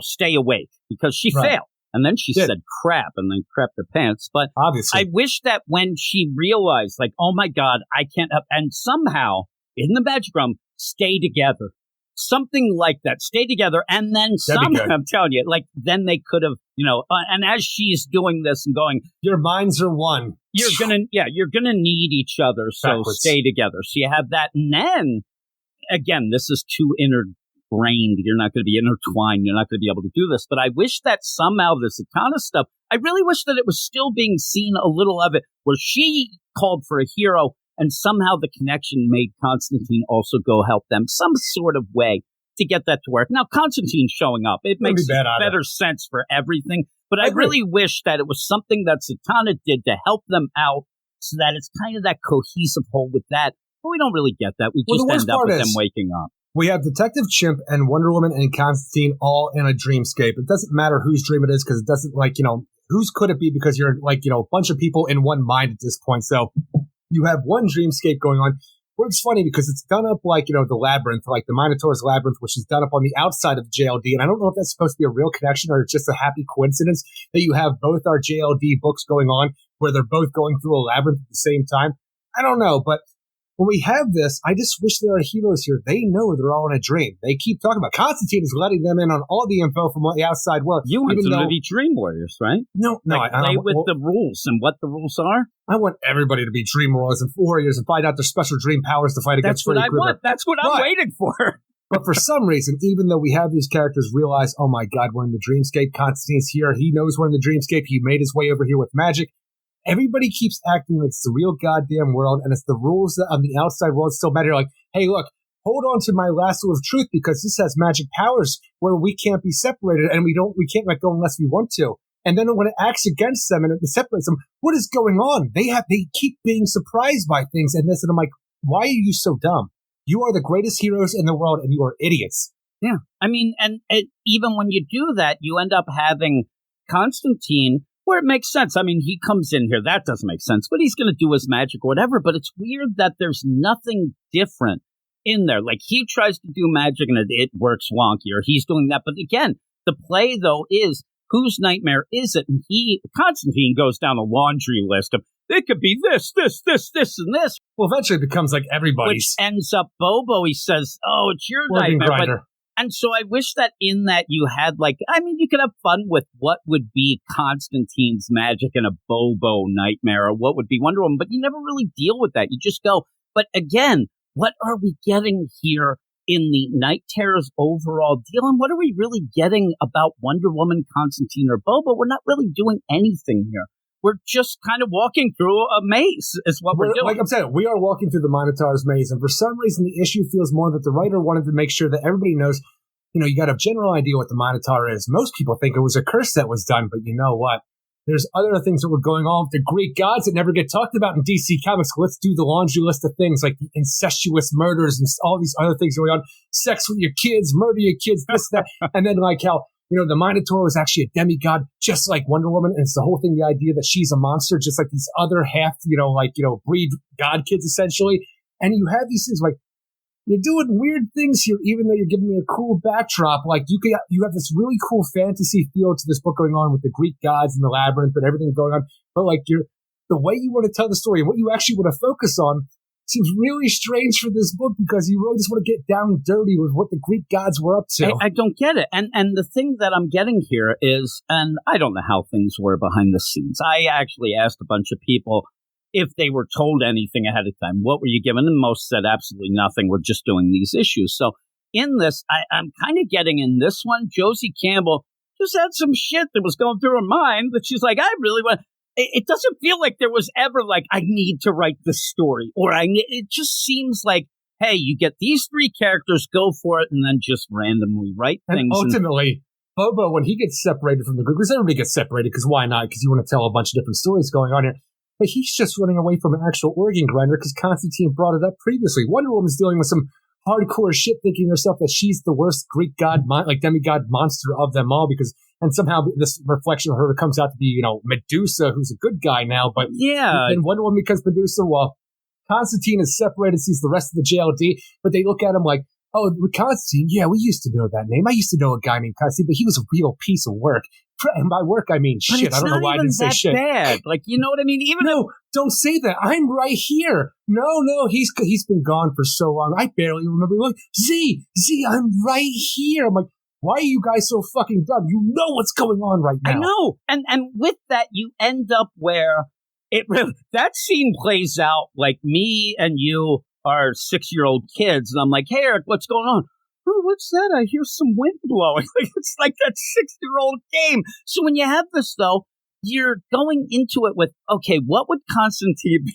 stay awake, because she failed. And then she said crap and then crapped her pants. But obviously, I wish that when she realized, like, oh my God, I can't help, and somehow in the magic room, stay together. Something like that. Stay together. And then somehow, I'm telling you, like, then they could have, and as she's doing this and going, your minds are one. You're going to need each other. So backwards. Stay together. So you have that. And then, again, this is too ingrained. You're not going to be intertwined. You're not going to be able to do this. But I wish that somehow this Zatanna stuff, I really wish that it was still being seen a little of it, where she called for a hero and somehow the connection made Constantine also go help them some sort of way to get that to work. Now, Constantine showing up, it makes better sense for everything. But I really wish that it was something that Zatanna did to help them out so that it's kind of that cohesive whole with that. But we don't really get that. We just end up with them waking up. We have Detective Chimp and Wonder Woman and Constantine all in a dreamscape. It doesn't matter whose dream it is, because it doesn't, whose could it be, because you're a bunch of people in one mind at this point. So you have one dreamscape going on. Well, it's funny because it's done up like, the Labyrinth, like the Minotaur's Labyrinth, which is done up on the outside of JLD. And I don't know if that's supposed to be a real connection or it's just a happy coincidence that you have both our JLD books going on where they're both going through a labyrinth at the same time. I don't know, but when we have this, I just wish there are heroes here. They know they're all in a dream. They keep talking about Constantine is letting them in on all the info from the outside world. You want them to be dream warriors, right? No. I play with the rules and what the rules are. I want everybody to be dream warriors and find out their special dream powers to fight against Freddy Krueger. That's what I'm waiting for. But for some reason, even though we have these characters realize, oh my God, we're in the dreamscape, Constantine's here, he knows we're in the dreamscape, he made his way over here with magic, everybody keeps acting like it's the real goddamn world, and it's the rules that on the outside world still matter. Like, hey, look, hold on to my lasso of truth because this has magic powers where we can't be separated, and we can't let go unless we want to. And then when it acts against them and it separates them, what is going on? They keep being surprised by things, and I'm like, why are you so dumb? You are the greatest heroes in the world, and you are idiots. Yeah. I mean, and even when you do that, you end up having Constantine, where it makes sense. I mean, he comes in here. That doesn't make sense. But he's going to do his magic or whatever. But it's weird that there's nothing different in there. Like, he tries to do magic, and it works wonky, or he's doing that. But again, the play, though, is whose nightmare is it? And Constantine goes down a laundry list of, it could be this, and this. Well, eventually it becomes like everybody's. Which ends up Bobo, he says, oh, it's your nightmare. And so I wish that in that you had you could have fun with what would be Constantine's magic in a Bobo nightmare, or what would be Wonder Woman, but you never really deal with that. You just go, but again, what are we getting here in the Night Terror's overall deal? And what are we really getting about Wonder Woman, Constantine, or Bobo? We're not really doing anything here. We're just kind of walking through a maze is what we're doing. Like I'm saying, we are walking through the Minotaur's maze, and for some reason the issue feels more that the writer wanted to make sure that everybody knows, you got a general idea what the Minotaur is. Most people think it was a curse that was done, but you know what? There's other things that were going on with the Greek gods that never get talked about in DC Comics. Let's do the laundry list of things like the incestuous murders and all these other things going on. Sex with your kids, murder your kids, this, that. And then like how the Minotaur was actually a demigod, just like Wonder Woman. And it's the whole thing, the idea that she's a monster, just like these other breed god kids, essentially. And you have these things like, you're doing weird things here, even though you're giving me a cool backdrop. Like, you have this really cool fantasy feel to this book going on with the Greek gods and the labyrinth and everything going on. But, like, the way you want to tell the story and what you actually want to focus on seems really strange for this book, because you really just want to get down dirty with what the Greek gods were up to. I don't get it. And the thing that I'm getting here is, and I don't know how things were behind the scenes. I actually asked a bunch of people if they were told anything ahead of time. What were you given? And most said absolutely nothing. We're just doing these issues. So in this, I'm kind of getting in this one, Josie Campbell just had some shit that was going through her mind that she's like, I really want. It doesn't feel like there was ever like, I need to write this story, or it just seems like, hey, you get these three characters, go for it, and then just randomly write things. And ultimately, Bobo, when he gets separated from the group, because everybody gets separated, because why not? Because you want to tell a bunch of different stories going on here. But he's just running away from an actual organ grinder because Constantine brought it up previously. Wonder Woman's dealing with some hardcore shit, thinking to herself that she's the worst Greek god, demigod monster of them all, and somehow this reflection of her comes out to be, Medusa, who's a good guy now, but yeah, and Wonder Woman becomes Medusa. Well, Constantine is separated, sees the rest of the JLD, but they look at him like, oh, with Constantine, yeah, we used to know that name. I used to know a guy named Constantine, but he was a real piece of work. And by work, I mean shit. I don't know why I didn't say shit. Bad. Like, you know what I mean? Don't say that. I'm right here. No, he's been gone for so long. I barely remember. Look, Z, I'm right here. I'm like, why are you guys so fucking dumb? You know what's going on right now. I know. And with that, you end up where that scene plays out like me and you are 6-year-old kids. And I'm like, hey, Eric, what's going on? Oh, what's that? I hear some wind blowing. It's like that 6-year-old game. So when you have this, though, you're going into it with, okay, what would Constantine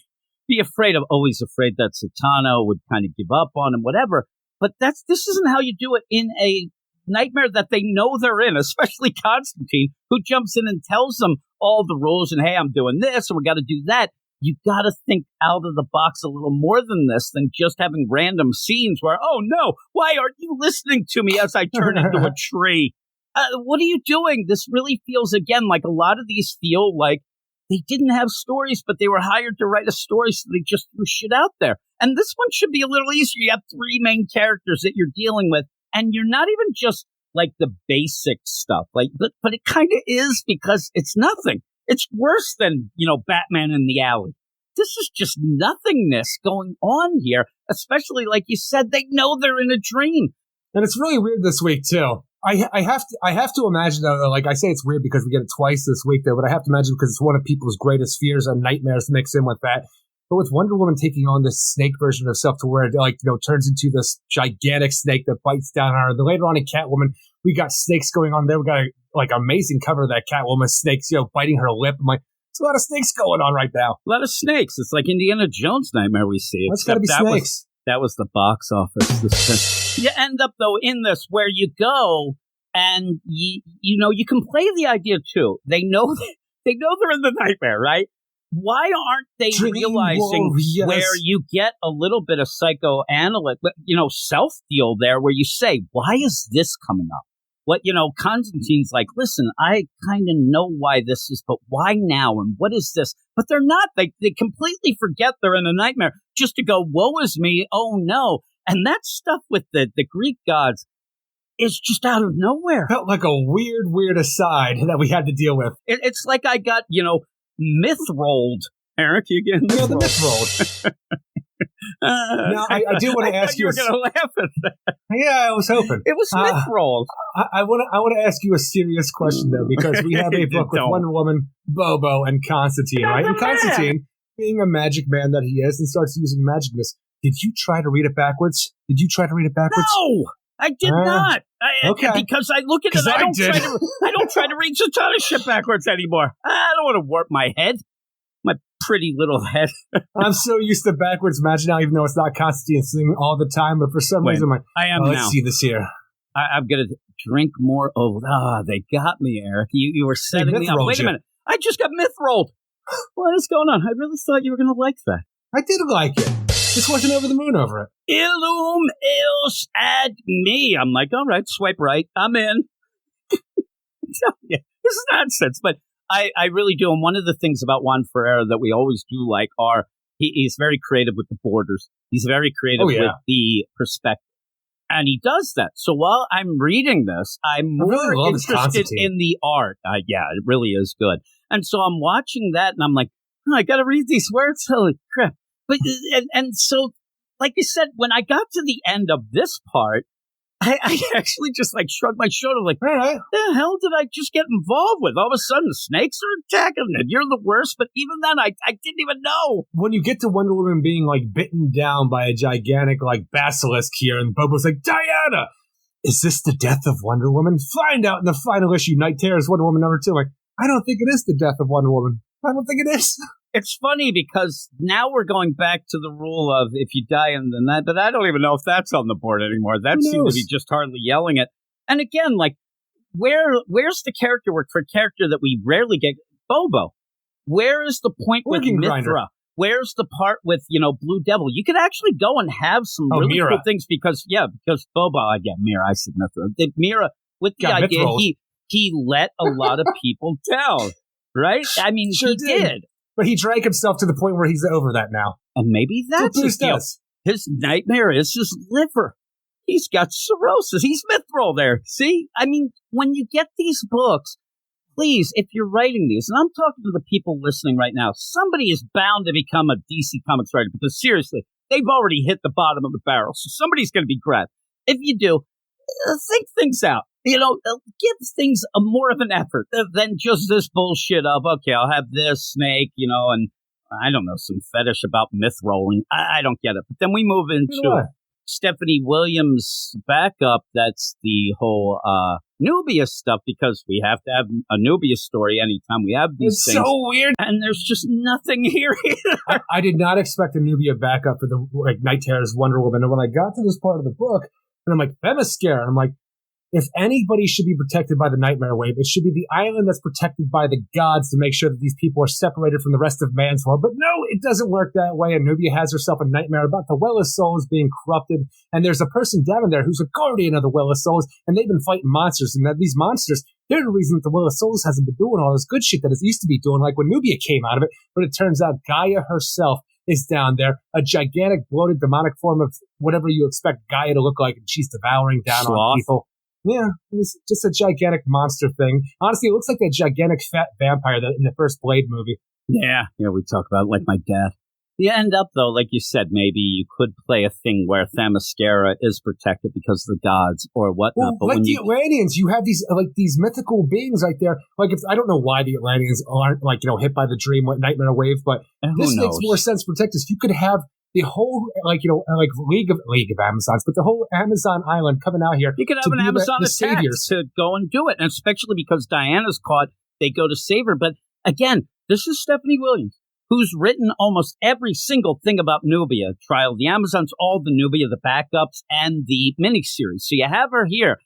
be afraid of? Oh, he's afraid that Satana would kind of give up on him, whatever. But this isn't how you do it in a nightmare that they know they're in, especially Constantine, who jumps in and tells them all the rules and, hey, I'm doing this, and we got to do that. You got to think out of the box a little more than this, than just having random scenes where, oh no, why aren't you listening to me as I turn into a tree? What are you doing? This really feels, again, like a lot of these feel like they didn't have stories, but they were hired to write a story, so they just threw shit out there. And this one should be a little easier. You have 3 main characters that you're dealing with, and you're not even just like the basic stuff, but it kind of is, because it's nothing. It's worse than, Batman in the alley. This is just nothingness going on here, especially, like you said, they know they're in a dream. And it's really weird this week, too. I have to imagine, though, like I say it's weird because we get it twice this week, though, but I have to imagine because it's one of people's greatest fears and nightmares to mix in with that. But with Wonder Woman taking on this snake version of herself to where it, turns into this gigantic snake that bites down on her. Then later on in Catwoman, we got snakes going on there. We got amazing cover of that Catwoman snakes, biting her lip. I'm like, there's a lot of snakes going on right now. A lot of snakes. It's like Indiana Jones Nightmare we see. It's got to be snakes. That was the box office. You end up, though, in this where you go and, you can play the idea, too. They know they're in the nightmare, right? Why aren't they realizing where you get a little bit of psychoanalytic, self-deal there where you say, why is this coming up? Constantine's like, listen, I kind of know why this is, but why now? And what is this? But they're not. They completely forget they're in a nightmare just to go, woe is me. Oh, no. And that stuff with the Greek gods is just out of nowhere. Felt like a weird aside that we had to deal with. It's like I got, myth rolled. Eric, you getting myth rolled? The myth rolled. Now, I do want to ask you. You were going to laugh at that. Yeah, I was hoping. It was myth rolled. I want to ask you a serious question, though, because we have a book with Wonder Woman, Bobo, and Constantine, right? And Constantine, being a magic man that he is, and starts using magicness. Did you try to read it backwards? No! I did not. Okay. Because I look at it, I don't try to read Satana shit backwards anymore. I don't want to warp my head. My pretty little head. I'm so used to backwards magic now, even though it's not Constantine's thing all the time. But for some reason, I'm like, I am let's see this here. I'm going to drink more. Oh, they got me, Eric. You were setting me up. Wait a minute. I just got myth rolled. What is going on? I really thought you were going to like that. I did like it. Just wasn't over the moon over it. Illum eos ad me. I'm like, all right, swipe right. I'm in. This is nonsense, but I really do. And one of the things about Juan Ferreira that we always do like are he's very creative with the borders. He's very creative with the perspective. And he does that. So while I'm reading this, I'm more interested in the art. It really is good. And so I'm watching that and I'm like, I got to read these words. Holy crap. But and so, like you said, when I got to the end of this part, I actually just shrugged my shoulder, all right, the hell did I just get involved with? All of a sudden, the snakes are attacking, and you're the worst. But even then, I didn't even know. When you get to Wonder Woman being bitten down by a gigantic basilisk here, and Bobo's like, Diana, is this the death of Wonder Woman? Find out in the final issue, Night Terror's Wonder Woman #2. I don't think it is the death of Wonder Woman. I don't think it is. It's funny because now we're going back to the rule of if you die and then that, but I don't even know if that's on the board anymore. That seemed to be just hardly yelling it. And again, where's the character work for a character that we rarely get? Bobo. Where is the point with Mithra? Where's the part with, Blue Devil? You could actually go and have some really cool things because Bobo, Mira, I said Mithra. Mira, with the idea, he let a lot of people down, right? I mean, he did. But he drank himself to the point where he's over that now. And maybe that's his deal. His nightmare is his liver. He's got cirrhosis. He's mithril there. See? I mean, when you get these books, please, if you're writing these, and I'm talking to the people listening right now, somebody is bound to become a DC Comics writer because seriously, they've already hit the bottom of the barrel. So somebody's going to be grabbed. If you do, think things out. Give things a more of an effort than just this bullshit of, okay, I'll have this snake, and I don't know, some fetish about myth rolling. I don't get it. But then we move into Stephanie Williams' backup. That's the whole Nubius stuff because we have to have a Nubius story anytime we have these things. It's so weird. And there's just nothing here either. I did not expect a Nubia backup for the Night Terror's Wonder Woman. And when I got to this part of the book, and I'm like, Themyscira, and I'm like, if anybody should be protected by the Nightmare Wave, it should be the island that's protected by the gods to make sure that these people are separated from the rest of man's world. But no, it doesn't work that way. And Nubia has herself a nightmare about the Well of Souls being corrupted. And there's a person down in there who's a guardian of the Well of Souls. And they've been fighting monsters. And that these monsters, they're the reason that the Well of Souls hasn't been doing all this good shit that it used to be doing, like when Nubia came out of it. But it turns out Gaia herself is down there, a gigantic, bloated, demonic form of whatever you expect Gaia to look like. And she's devouring down on people. Yeah, it's just a gigantic monster thing. Honestly, it looks like that gigantic fat vampire that in the first Blade movie. Yeah, we talk about it like my dad. You end up, though, like you said, maybe you could play a thing where Themyscira is protected because of the gods or whatnot. Well, but like when the Atlanteans, you have these mythical beings right there. Like, if I don't know why the Atlanteans aren't hit by the nightmare wave, but this makes more sense. Protect us. You could have the whole League of Amazons, but the whole Amazon island coming out here. You could have an Amazon attack to go and do it, and especially because Diana's caught, they go to save her. But again, this is Stephanie Williams, who's written almost every single thing about Nubia, Trial of the Amazons, all the Nubia, the backups, and the miniseries. So you have her here.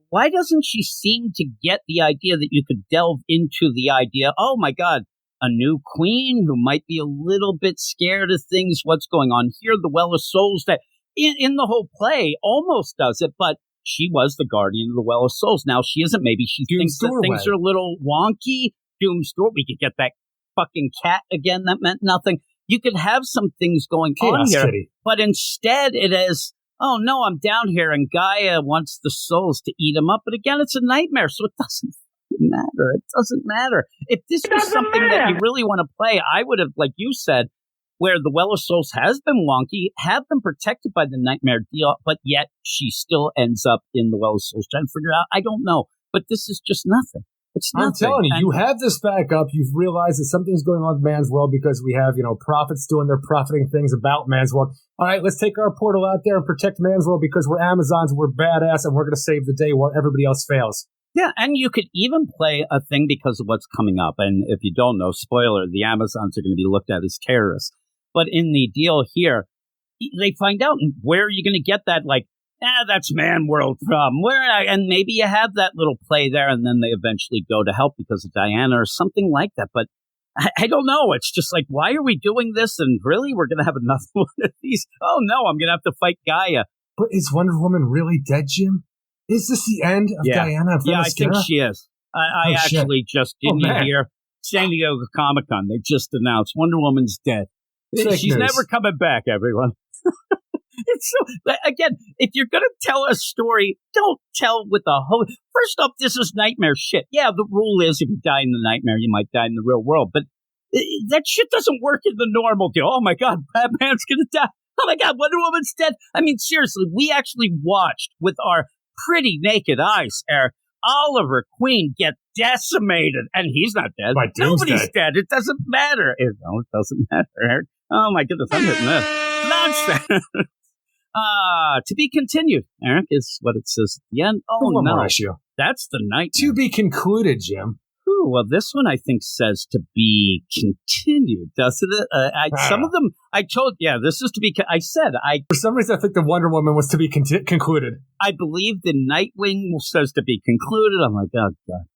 Why doesn't she seem to get the idea that you could delve into the idea, oh my God, a new queen who might be a little bit scared of things, what's going on here, the Well of Souls, that in the whole play almost does it, but she was the guardian of the Well of Souls. Now she isn't. Maybe she thinks that things are a little wonky. Doom's Door, we could get that fucking cat again that meant nothing. You could have some things going on here, but instead it is, oh no, I'm down here and Gaia wants the souls to eat him up. But again, it's a nightmare, so it doesn't matter. It doesn't matter. If this was something that you really want to play, I would have, like you said, where the Well of Souls has been wonky, have them protected by the nightmare deal, but yet she still ends up in the Well of Souls trying to figure out, I don't know. But this is just nothing. It's nothing. I'm telling you, you have this back up. You've realized that something's going on with man's world because we have, prophets doing their profiting things about man's world. All right, let's take our portal out there and protect man's world because we're Amazons, we're badass, and we're going to save the day while everybody else fails. Yeah, and you could even play a thing because of what's coming up. And if you don't know, spoiler, the Amazons are going to be looked at as terrorists. But in the deal here, they find out where are you going to get that, that's man world problem. And maybe you have that little play there, and then they eventually go to help because of Diana or something like that. But I don't know. It's just like, why are we doing this? And really, we're going to have another one of these. Oh, no, I'm going to have to fight Gaia. But is Wonder Woman really dead, Jim? Is this the end of Diana? Yeah, I think she is. I actually just didn't hear San Diego Comic-Con. They just announced Wonder Woman's dead. She's never coming back, everyone. It's so, again, if you're going to tell a story, don't tell with a whole... First off, this is nightmare shit. Yeah, the rule is if you die in the nightmare, you might die in the real world. But that shit doesn't work in the normal deal. Oh, my God, Batman's going to die. Oh, my God, Wonder Woman's dead. I mean, seriously, we actually watched with our pretty naked eyes, Eric, Oliver Queen get decimated. And he's not dead. Nobody's dead. It doesn't matter. It doesn't matter, Eric. Oh, my goodness, I'm hitting this. Nonsense. To be continued, Eric, is what it says at the end. Oh, one no. more issue. That's the night. To be concluded, Jim. Ooh, well, this one I think says to be continued, doesn't it? Some of them, I told, this is to be, I said, for some reason, I think the Wonder Woman was to be concluded. I believe the Nightwing says to be concluded. I'm like, oh, God.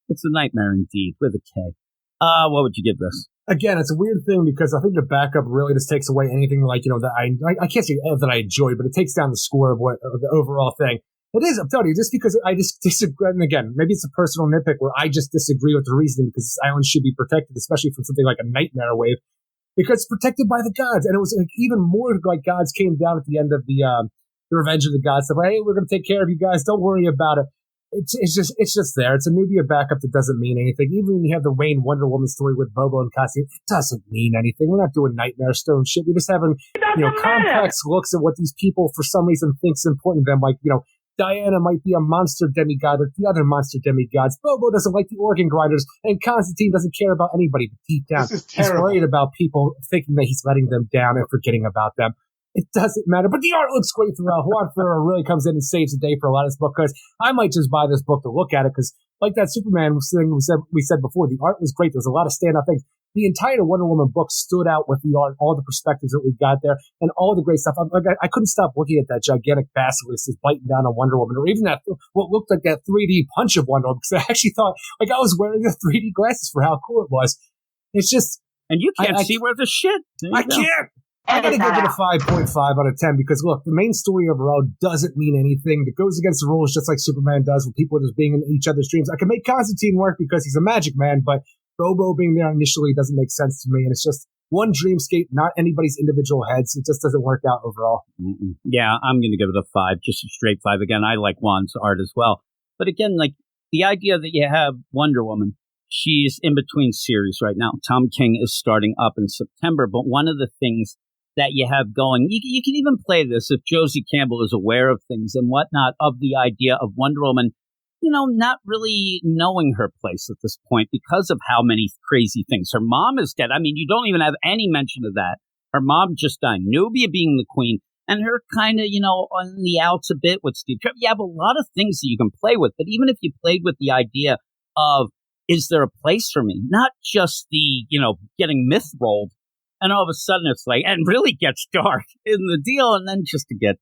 It's a nightmare indeed, with a K. What would you give this? Again, it's a weird thing because I think the backup really just takes away anything that I can't say that I enjoyed, but it takes down the score of the overall thing. It is, I'm telling you, just because I just disagree, and again, maybe it's a personal nitpick where I just disagree with the reasoning because this island should be protected, especially from something like a nightmare wave, because it's protected by the gods. And it was even more like gods came down at the end of the Revenge of the Gods. So, hey, we're going to take care of you guys. Don't worry about it. It's just there. It's a Nubia backup that doesn't mean anything. Even when you have the Wayne Wonder Woman story with Bobo and Cassie, it doesn't mean anything. We're not doing Nightmare Stone shit. We're just having, complex looks at what these people for some reason think's important to them. Like, Diana might be a monster demigod like the other monster demigods. Bobo doesn't like the organ grinders, and Constantine doesn't care about anybody. But deep down, he's worried about people thinking that he's letting them down and forgetting about them. It doesn't matter. But the art looks great throughout. Juan Ferrer really comes in and saves the day for a lot of this book because I might just buy this book to look at it because, like that Superman thing we said before, the art was great. There was a lot of standout things. The entire Wonder Woman book stood out with the art, all the perspectives that we got there, and all the great stuff. I couldn't stop looking at that gigantic basilisk just biting down on Wonder Woman, or even that what looked like that 3D punch of Wonder Woman, because I actually thought I was wearing the 3D glasses for how cool it was. It's just... And you can't see where the shit... I can't! I gotta give it a 5.5 out of 10 because, look, the main story overall doesn't mean anything. It goes against the rules just like Superman does with people just being in each other's dreams. I can make Constantine work because he's a magic man, but Bobo being there initially doesn't make sense to me. And it's just one dreamscape, not anybody's individual heads. It just doesn't work out overall. Mm-mm. Yeah, I'm going to give it a 5, just a straight 5. Again, I like Juan's art as well. But again, like the idea that you have Wonder Woman, she's in between series right now. Tom King is starting up in September, but one of the things that you have going, you can even play this if Josie Campbell is aware of things and whatnot, of the idea of Wonder Woman, not really knowing her place at this point because of how many crazy things. Her mom is dead. I mean, you don't even have any mention of that. Her mom just died. Nubia being the queen, and her kind of, on the outs a bit with Steve Trevor. You have a lot of things that you can play with, but even if you played with the idea of, is there a place for me? Not just the, getting myth rolled, and all of a sudden it's like, and really gets dark in the deal, and then just to get,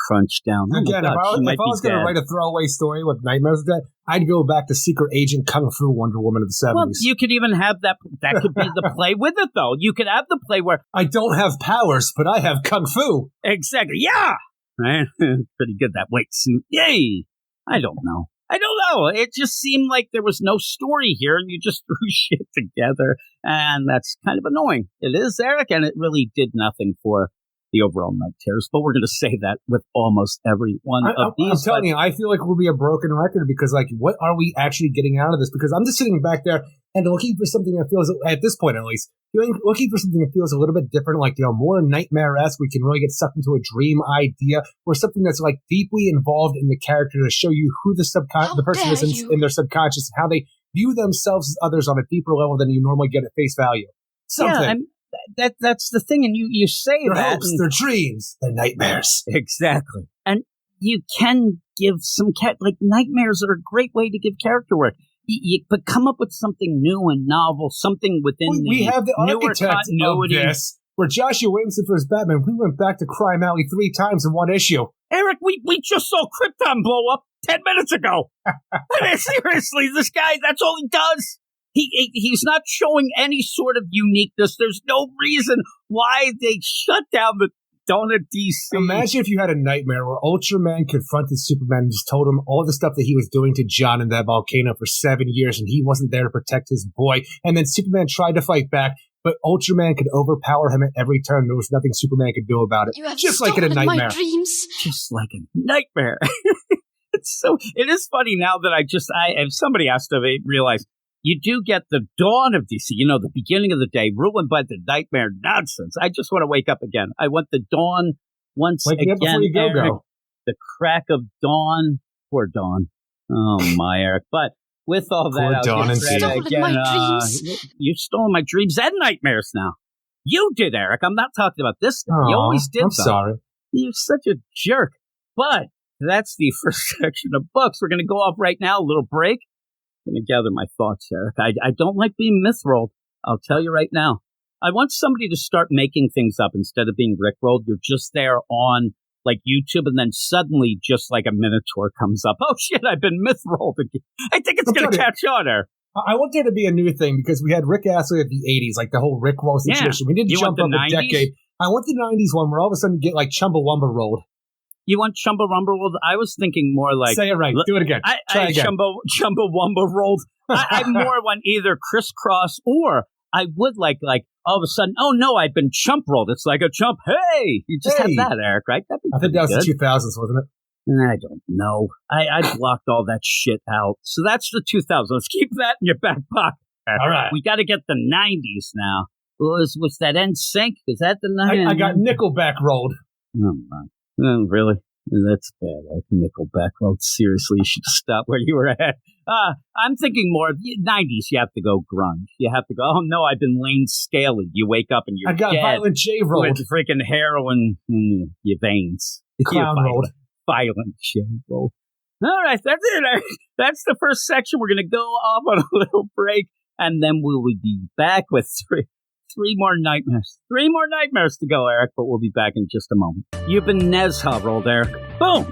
crunched down. Again, if I was going to write a throwaway story with Nightmares Dead, I'd go back to Secret Agent Kung Fu Wonder Woman of the 70s. Well, you could even have that. That could be the play with it, though. You could have the play where I don't have powers, but I have Kung Fu. Exactly. Yeah. Right. Pretty good, that white suit. Yay. I don't know. It just seemed like there was no story here, and you just threw shit together, and that's kind of annoying. It is, Eric, and it really did nothing for the overall Night Terrors, but we're going to say that with almost every one of these. I'm telling you, I feel like we'll be a broken record because, what are we actually getting out of this? Because I'm just sitting back there and looking for something that feels, at this point at least, looking for something that feels a little bit different, more nightmare-esque. We can really get sucked into a dream idea, or something that's deeply involved in the character to show you who the person is in their subconscious, and how they view themselves as others on a deeper level than you normally get at face value. Something. Yeah, that's the thing, and you say their that. Hopes, their dreams, their nightmares. Exactly. And you can give some, nightmares are a great way to give character work. But come up with something new and novel, something within we have the architect continuity of this, where Joshua Williamson for his Batman, we went back to Crime Alley 3 times in one issue. Eric, we just saw Krypton blow up 10 minutes ago. I mean, seriously, this guy, that's all he does. He's not showing any sort of uniqueness. There's no reason why they shut down the Donut DC. Imagine if you had a nightmare where Ultraman confronted Superman and just told him all the stuff that he was doing to John in that volcano for 7 years, and he wasn't there to protect his boy. And then Superman tried to fight back, but Ultraman could overpower him at every turn. There was nothing Superman could do about it. You have just like in a nightmare. My dreams. Just like a nightmare. It is funny now that if somebody has to realize, you do get the dawn of DC, the beginning of the day, ruined by the nightmare nonsense. I just want to wake up again. I want the dawn once again. Before you go. The crack of dawn. Poor Dawn. Oh, my, Eric. But with all that, you've stolen my dreams and nightmares now. You did, Eric. I'm not talking about this stuff. You always did. I'm sorry. You're such a jerk. But that's the first section of books. We're going to go off right now, a little break. I'm going to gather my thoughts, Eric. I don't like being myth-rolled. I'll tell you right now. I want somebody to start making things up instead of being Rick-rolled. You're just there on YouTube, and then suddenly just a Minotaur comes up. Oh, shit, I've been myth-rolled again. I think it's going to catch on, Eric. I want there to be a new thing because we had Rick Astley at the 80s, the whole Rick-roll situation. We didn't jump up a decade. I want the 90s one where all of a sudden you get Chumbawamba rolled. You want Chumbawamba rolled? I was thinking more Say it right. Do it again. Try again. Chumbawamba rolled. I more want either crisscross, or I would like all of a sudden, oh no, I've been chump rolled. It's like a chump. Hey! You just have that, Eric, right? That'd be I think that was the 2000s, wasn't it? I don't know. I blocked all that shit out. So that's the 2000s. Let's keep that in your back pocket. All right. We got to get the 90s now. Was that NSYNC? Is that the 90s? I got Nickelback rolled. Oh, my. Oh, really? That's bad. Nickelback. Well, seriously, you should stop where you were at. I'm thinking more of 90s. You have to go grunge. You have to go, oh no, I've been Lane Staley. You wake up and you're I got dead Violent J rolled. With freaking heroin in your veins. Clown rolled. Violent J rolled. All right, that's it. That's the first section. We're going to go off on a little break, and then we'll be back with three more nightmares. 3 more nightmares to go, Eric, but we'll be back in just a moment. You've been Nezha rolled, Eric. Boom!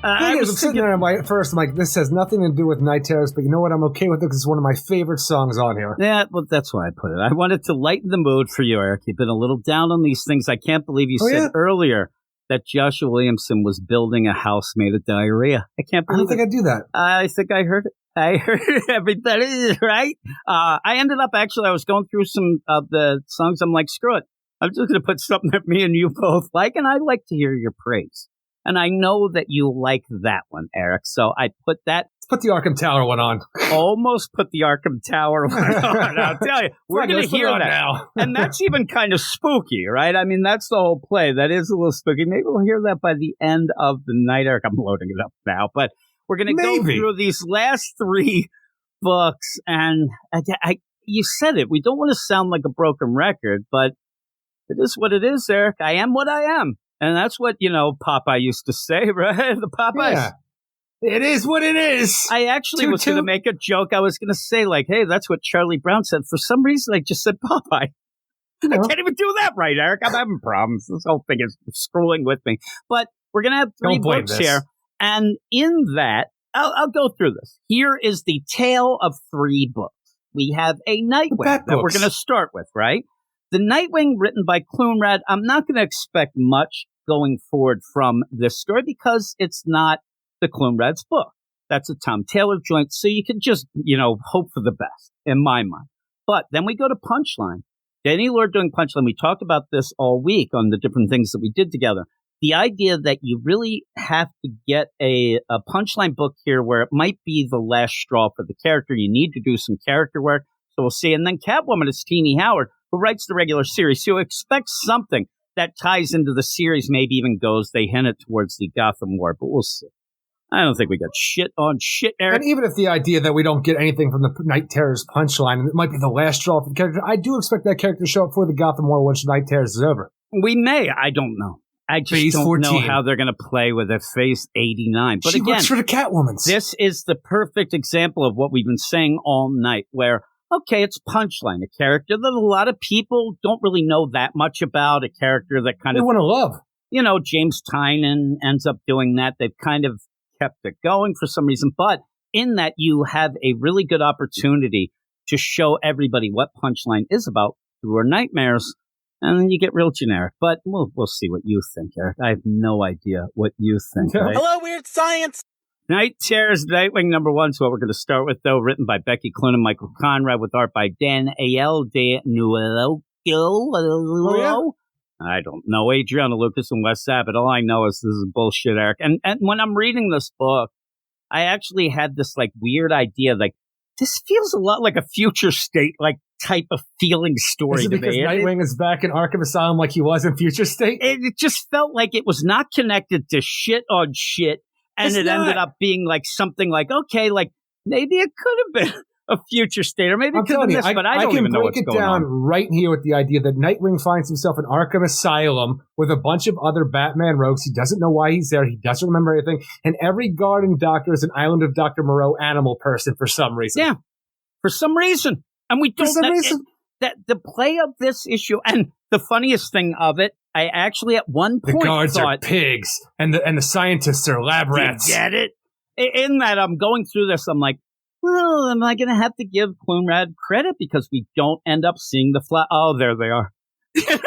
I'm sitting there and I'm like, this has nothing to do with Night Terrors, but you know what? I'm okay with it because it's one of my favorite songs on here. Yeah, well, that's why I put it. I wanted to lighten the mood for you, Eric. You've been a little down on these things. I can't believe you said earlier that Joshua Williamson was building a house made of diarrhea. I can't believe I don't think I'd do that. I think I heard it. I heard everybody, right? I ended up, actually, I was going through some of the songs. I'm like, screw it. I'm just going to put something that me and you both like, and I like to hear your praise. And I know that you like that one, Eric. So I put that Put the Arkham Tower one on. Almost put the Arkham Tower one on. I'll tell you, we're going to hear that now. And that's even kind of spooky, right? I mean, that's the whole play. That is a little spooky. Maybe we'll hear that by the end of the night, Eric. I'm loading it up now, but we're going to go through these last 3 books, and you said it. We don't want to sound like a broken record, but it is what it is, Eric. I am what I am. And that's what, Popeye used to say, right? The Popeyes. Yeah. It is what it is. I actually was going to make a joke. I was going to say, like, hey, that's what Charlie Brown said. For some reason, I just said Popeye. I can't even do that right, Eric. I'm having problems. This whole thing is screwing with me. But we're going to have 3 books here. And in that, I'll go through this. Here is the tale of 3 books. We have a Nightwing that we're going to start with, right? The Nightwing written by Clunrad. I'm not going to expect much going forward from this story because it's not the Clunrad's book. That's a Tom Taylor joint, so you can just, hope for the best, in my mind. But then we go to Punchline. Danny Lord doing Punchline. We talked about this all week on the different things that we did together. The idea that you really have to get a Punchline book here where it might be the last straw for the character. You need to do some character work. So we'll see. And then Catwoman is Teenie Howard, who writes the regular series. So expect something that ties into the series, maybe even goes, they hint it towards the Gotham War, but we'll see. I don't think we got shit on shit, Eric. And even if the idea that we don't get anything from the Night Terror's Punchline, and it might be the last straw for the character, I do expect that character to show up for the Gotham War once Night Terror's is over. We may. I don't know. I just Phase don't 14. know how they're going to play with it. Phase 89. But she again, works for the Catwomans. This is the perfect example of what we've been saying all night, where, okay, it's Punchline, a character that a lot of people don't really know that much about, a character that kind they of... want to love. James Tynion ends up doing that. They've kind of kept it going for some reason. But in that, you have a really good opportunity to show everybody what Punchline is about through her nightmares. And then you get real generic. But we'll see what you think, Eric. I have no idea what you think. Right? Hello, Weird Science! Night Terror's Nightwing #1 is what we're going to start with, though. Written by Becky Clune and Michael Conrad with art by Dan A.L. De Nuevo. Oh, yeah? I don't know. Adriana Lucas and Wes Abbott. All I know is this is bullshit, Eric. And when I'm reading this book, I actually had this weird idea, this feels a lot like a Future State, type of feeling story. Is it because Nightwing is back in Arkham Asylum like he was in Future State? It just felt like it was not connected to shit on shit. And it ended up being something okay, maybe it could have been a Future State, or maybe it could have been this, but I don't even know what's going on. I can break it down right here with the idea that Nightwing finds himself in Arkham Asylum with a bunch of other Batman rogues. He doesn't know why he's there. He doesn't remember anything. And every guard and doctor is an Island of Dr. Moreau animal person for some reason. Yeah, for some reason. And we don't know that the play of this issue, and the funniest thing of it, I actually at one point the guards thought, are pigs, and the scientists are lab rats. You get it? In that I'm going through this, I'm like, well, am I going to have to give Clunrad credit because we don't end up seeing the flat? Oh, there they are.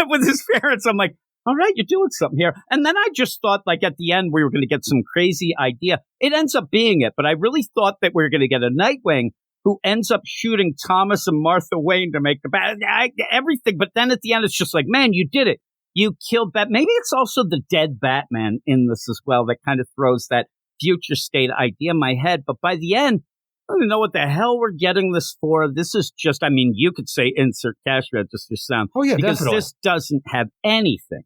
With his parents, I'm like, all right, you're doing something here. And then I just thought, at the end, we were going to get some crazy idea. It ends up being it, but I really thought that we were going to get a Nightwing who ends up shooting Thomas and Martha Wayne to make the everything. But then at the end, it's just man, you did it. You killed Bat. Maybe it's also the dead Batman in this as well that kind of throws that Future State idea in my head. But by the end, I don't even know what the hell we're getting this for. This is just, you could say insert cash register sound. Oh, yeah, because definitely. This doesn't have anything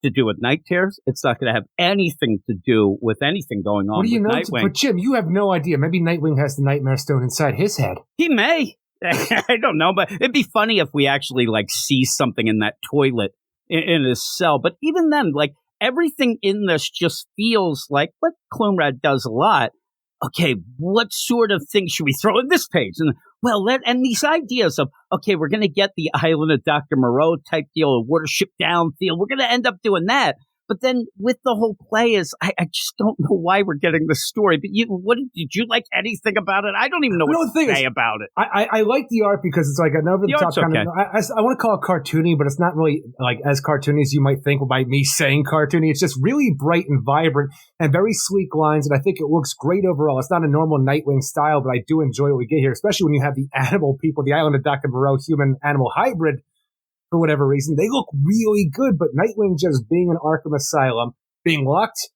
to do with Night Terrors. It's not going to have anything to do with anything going on what do you with know? Nightwing. But Jim, you have no idea. Maybe Nightwing has the Nightmare Stone inside his head. He may. I don't know, but it'd be funny if we actually see something in that toilet in his cell. But even then, everything in this just feels like what Clunrad does a lot. Okay, what sort of thing should we throw in this page? And and these ideas of, okay, we're going to get the Island of Dr. Moreau type deal, a Watership Down feel. We're going to end up doing that. But then with the whole play is, I just don't know why we're getting this story. But did you like anything about it? I don't even know what to say about it. I like the art because it's an over the top kind of. I want to call it cartoony, but it's not really as cartoony as you might think by me saying cartoony. It's just really bright and vibrant and very sleek lines, and I think it looks great overall. It's not a normal Nightwing style, but I do enjoy what we get here, especially when you have the animal people, the Island of Dr. Moreau human-animal hybrid. For whatever reason, they look really good, but Nightwing just being in Arkham Asylum, being locked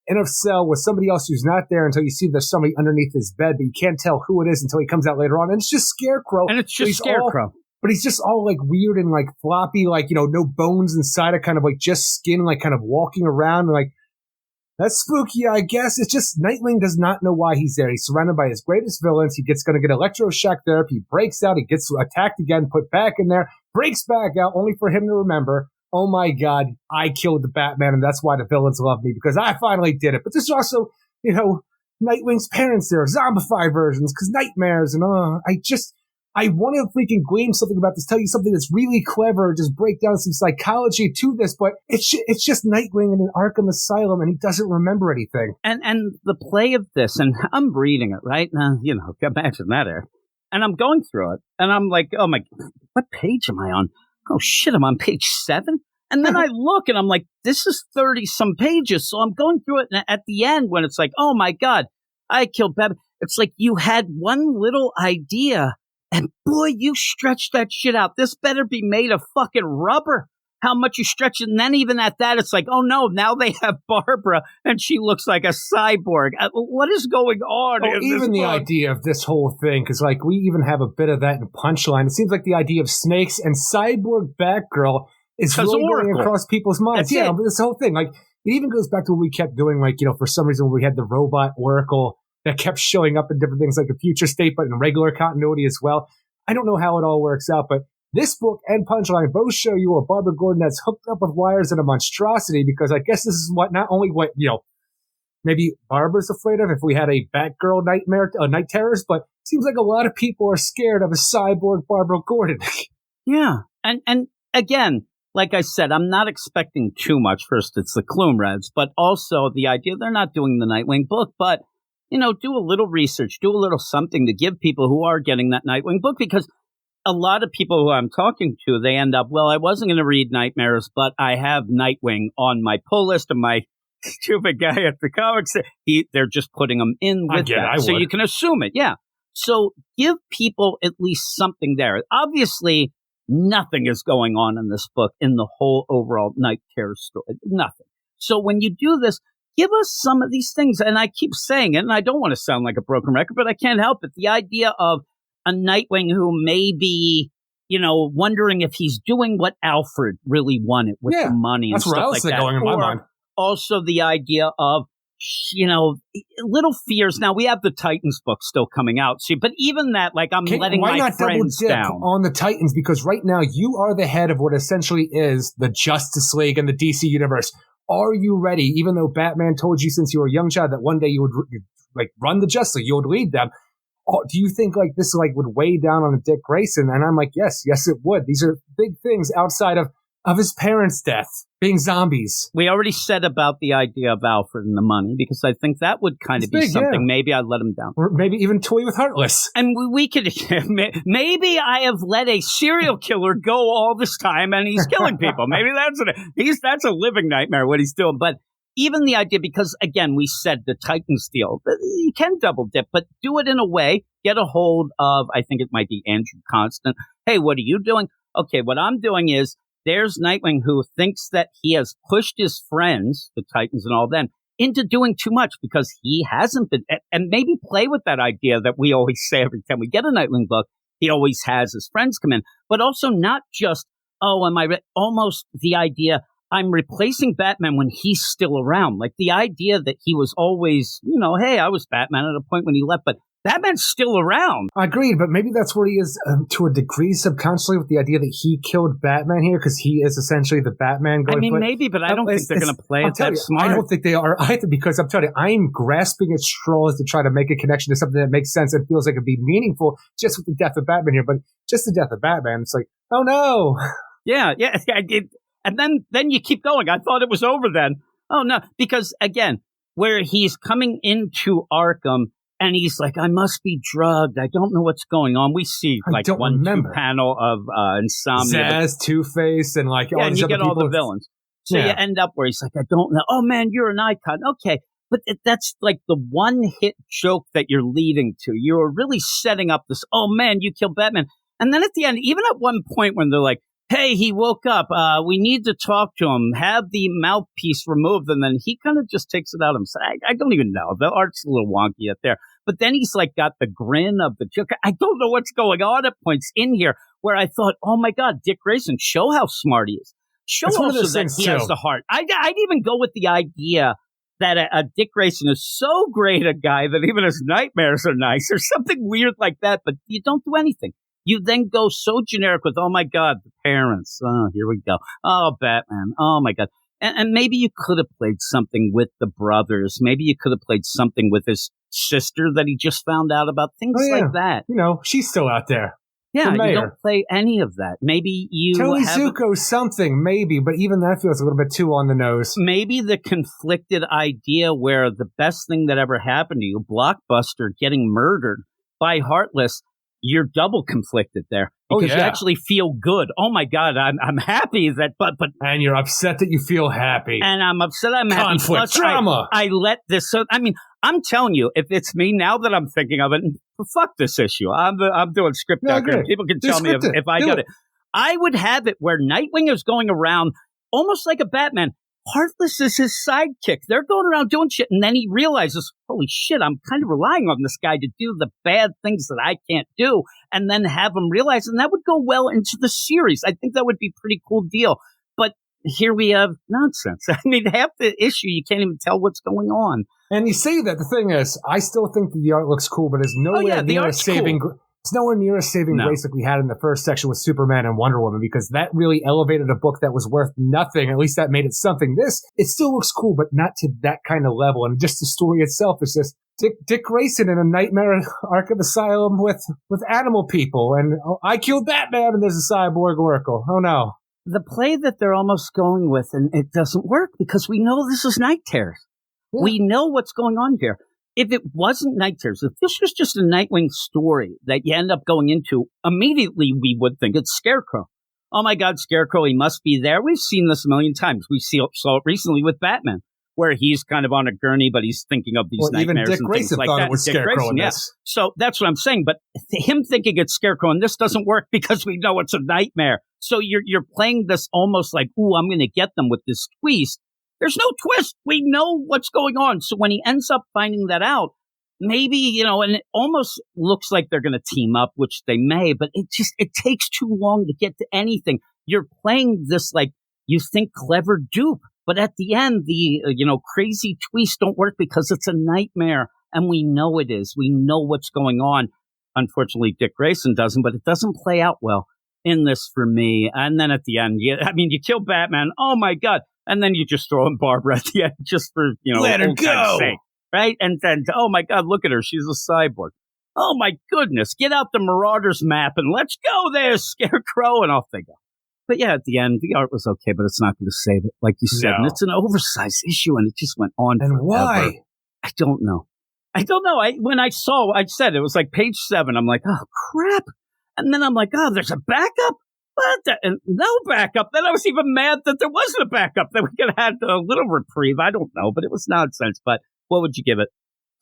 in a cell with somebody else who's not there until you see there's somebody underneath his bed, but you can't tell who it is until he comes out later on. And it's just Scarecrow. And it's just Scarecrow. But he's just all like weird and like floppy, like, no bones inside it, kind of like just skin, like kind of walking around. Like, that's spooky, I guess. It's just Nightwing does not know why he's there. He's surrounded by his greatest villains. He gets going to get electroshock therapy. He breaks out. He gets attacked again, put back in there, breaks back out, only for him to remember, oh my God, I killed the Batman, and that's why the villains love me, because I finally did it. But there's also, Nightwing's parents there, zombified versions, because nightmares, and I want to freaking glean something about this, tell you something that's really clever, just break down some psychology to this, but it's just Nightwing in an Arkham Asylum, and he doesn't remember anything. And the play of this, and I'm reading it, right? Now, imagine that, Eric. And I'm going through it, and I'm like, oh my, what page am I on? Oh shit, I'm on page 7? And then I look, and I'm like, this is 30-some pages, so I'm going through it, and at the end, when it's like, oh my God, I killed Batman, it's like you had one little idea, and boy, you stretched that shit out. This better be made of fucking rubber. How much you stretch it. And then even at that, it's like, oh no, now they have Barbara and she looks like a cyborg. What is going on? Even the idea of this whole thing, because like we even have a bit of that in Punchline. It seems like the idea of snakes and cyborg Batgirl is really going across people's minds. But this whole thing, like it even goes back to what we kept doing, like, for some reason we had the robot Oracle that kept showing up in different things like a future state, but in regular continuity as well. I don't know how it all works out, but this book and Punchline both show you a Barbara Gordon that's hooked up with wires and a monstrosity, because I guess this is not only what, maybe Barbara's afraid of if we had a Batgirl nightmare, night terrors, but it seems like a lot of people are scared of a cyborg Barbara Gordon. Yeah. And again, like I said, I'm not expecting too much. First, it's the Clume Reds, but also the idea they're not doing the Nightwing book, but do a little research, do a little something to give people who are getting that Nightwing book, because a lot of people who I'm talking to, they end up, well, I wasn't going to read Nightmares, but I have Nightwing on my pull list, and my stupid guy at the comics, they're just putting them in with that. So you can assume it, yeah. So give people at least something there. Obviously, nothing is going on in this book in the whole overall Night Terror story. Nothing. So when you do this, give us some of these things. And I keep saying it, and I don't want to sound like a broken record, but I can't help it. The idea of a Nightwing who may be, wondering if he's doing what Alfred really wanted with the money and stuff like that. That's what else is going in my mind. Also the idea of, little fears. Now, we have the Titans book still coming out. But even that, like, letting my friends down. On the Titans, because right now you are the head of what essentially is the Justice League and the DC Universe. Are you ready? Even though Batman told you since you were a young child that one day you would run the Justice League, you would lead them. Do you think like this would weigh down on Dick Grayson? And I'm like, yes, it would. These are big things outside of his parents' death, being zombies. We already said about the idea of Alfred and the money, because I think that would kind of be something. Yeah. Maybe I'd let him down. Or maybe even toy with Heartless. And we could, maybe I have let a serial killer go all this time and he's killing people. Maybe that's a living nightmare, what he's doing. But even the idea, because again, we said the Titans deal, you can double dip, but do it in a way, get a hold of, I think it might be Andrew Constant. Hey, what are you doing? Okay, what I'm doing is, there's Nightwing who thinks that he has pushed his friends, the Titans and all them, into doing too much because he hasn't been, and maybe play with that idea that we always say every time we get a Nightwing book, he always has his friends come in, but also not just, almost the idea, I'm replacing Batman when he's still around. Like the idea that he was always, hey, I was Batman at a point when he left, but Batman's still around. I agreed, but maybe that's where he is to a degree subconsciously with the idea that he killed Batman here because he is essentially the Batman going. Maybe, but I don't think they're going to play it that smart. I don't think they are either, because I'm telling you, I'm grasping at straws to try to make a connection to something that makes sense and feels like it'd be meaningful just with the death of Batman here. But just the death of Batman, it's like, oh no. Yeah. And then you keep going. I thought it was over then. Oh no, because again, where he's coming into Arkham, and he's like, I must be drugged. I don't know what's going on. We see like two panel of Insomnia. Zaz, Two-Face, and like all and these you other get people. all the villains. So you end up where he's like, I don't know. Oh man, you're an icon. Okay. But that's like the one hit joke that you're leading to. You're really setting up this, oh man, you killed Batman. And then at the end, even at one point when they're like, hey, he woke up. We need to talk to him. Have the mouthpiece removed. And then he kind of just takes it out himself. I don't even know. The art's a little wonky up there. But then he's like got the grin of the Joker. I don't know what's going on at points in here where I thought, oh my God, Dick Grayson, show how smart he is. Show also that he has the heart. I'd even go with the idea that a Dick Grayson is so great a guy that even his nightmares are nice or something weird like that, but you don't do anything. You then go so generic with, oh my God, the parents. Oh, here we go. Oh, Batman. Oh my God. And maybe you could have played something with the brothers. Maybe you could have played something with his sister that he just found out about. Things like that. You know, she's still out there. Yeah, you don't play any of that. Maybe you Tony Zuko something, maybe, but even that feels a little bit too on the nose. Maybe the conflicted idea where the best thing that ever happened to you, Blockbuster getting murdered by Heartless, you're double conflicted there because you actually feel good. Oh my God, I'm happy that, but and you're upset that you feel happy, and I'm upset I'm happy. Conflict, drama. I let this. So I mean, I'm telling you, if it's me now that I'm thinking of it, fuck this issue. I'm doing script doctor. People can tell me if I got it. I would have it where Nightwing is going around almost like a Batman. Heartless is his sidekick. They're going around doing shit, and then he realizes, holy shit, I'm kind of relying on this guy to do the bad things that I can't do, and then have him realize, and that would go well into the series. I think that would be a pretty cool deal. But here we have nonsense. I mean, half the issue, you can't even tell what's going on. And you say that. The thing is, I still think that the art looks cool, but it's nowhere near a saving. Cool. It's nowhere near a saving grace like we had in the first section with Superman and Wonder Woman, because that really elevated a book that was worth nothing. At least that made it something. This, it still looks cool, but not to that kind of level. And just the story itself is just Dick Grayson in a nightmare Arkham Asylum with animal people. And I killed Batman, and there's a cyborg Oracle. Oh no. The play that they're almost going with, and it doesn't work because we know this is Night Terrors. Yeah. We know what's going on here. If it wasn't Night Terrors, if this was just a Nightwing story that you end up going into, immediately we would think it's Scarecrow. Oh my God, Scarecrow, he must be there. We've seen this a million times. We saw it recently with Batman, where he's kind of on a gurney, but he's thinking of these nightmares and things like that. It was Scarecrow in this. So that's what I'm saying. But him thinking it's Scarecrow, and this doesn't work because we know it's a nightmare. So you're playing this almost like, ooh, I'm going to get them with this twist. There's no twist. We know what's going on. So when he ends up finding that out, maybe, and it almost looks like they're going to team up, which they may, but it takes too long to get to anything. You're playing this like you think clever dupe, but at the end, the, crazy twists don't work because it's a nightmare. And we know it is. We know what's going on. Unfortunately, Dick Grayson doesn't, but it doesn't play out well in this for me. And then at the end, you kill Batman. Oh my God. And then you just throw in Barbara at the end just for, let her go. Sake, right? And then, oh my God, look at her. She's a cyborg. Oh my goodness. Get out the Marauders map and let's go there, Scarecrow. And off they go. But yeah, at the end, the art was okay, but it's not going to save it, like you said. No. And it's an oversized issue, and it just went on and forever. Why? I don't know. When I saw, I said, it was like page 7. I'm like, oh, crap. And then I'm like, oh, there's a backup? What? And no backup. Then I was even mad that there wasn't a backup, that we could have had a little reprieve. I don't know, but it was nonsense. But what would you give it?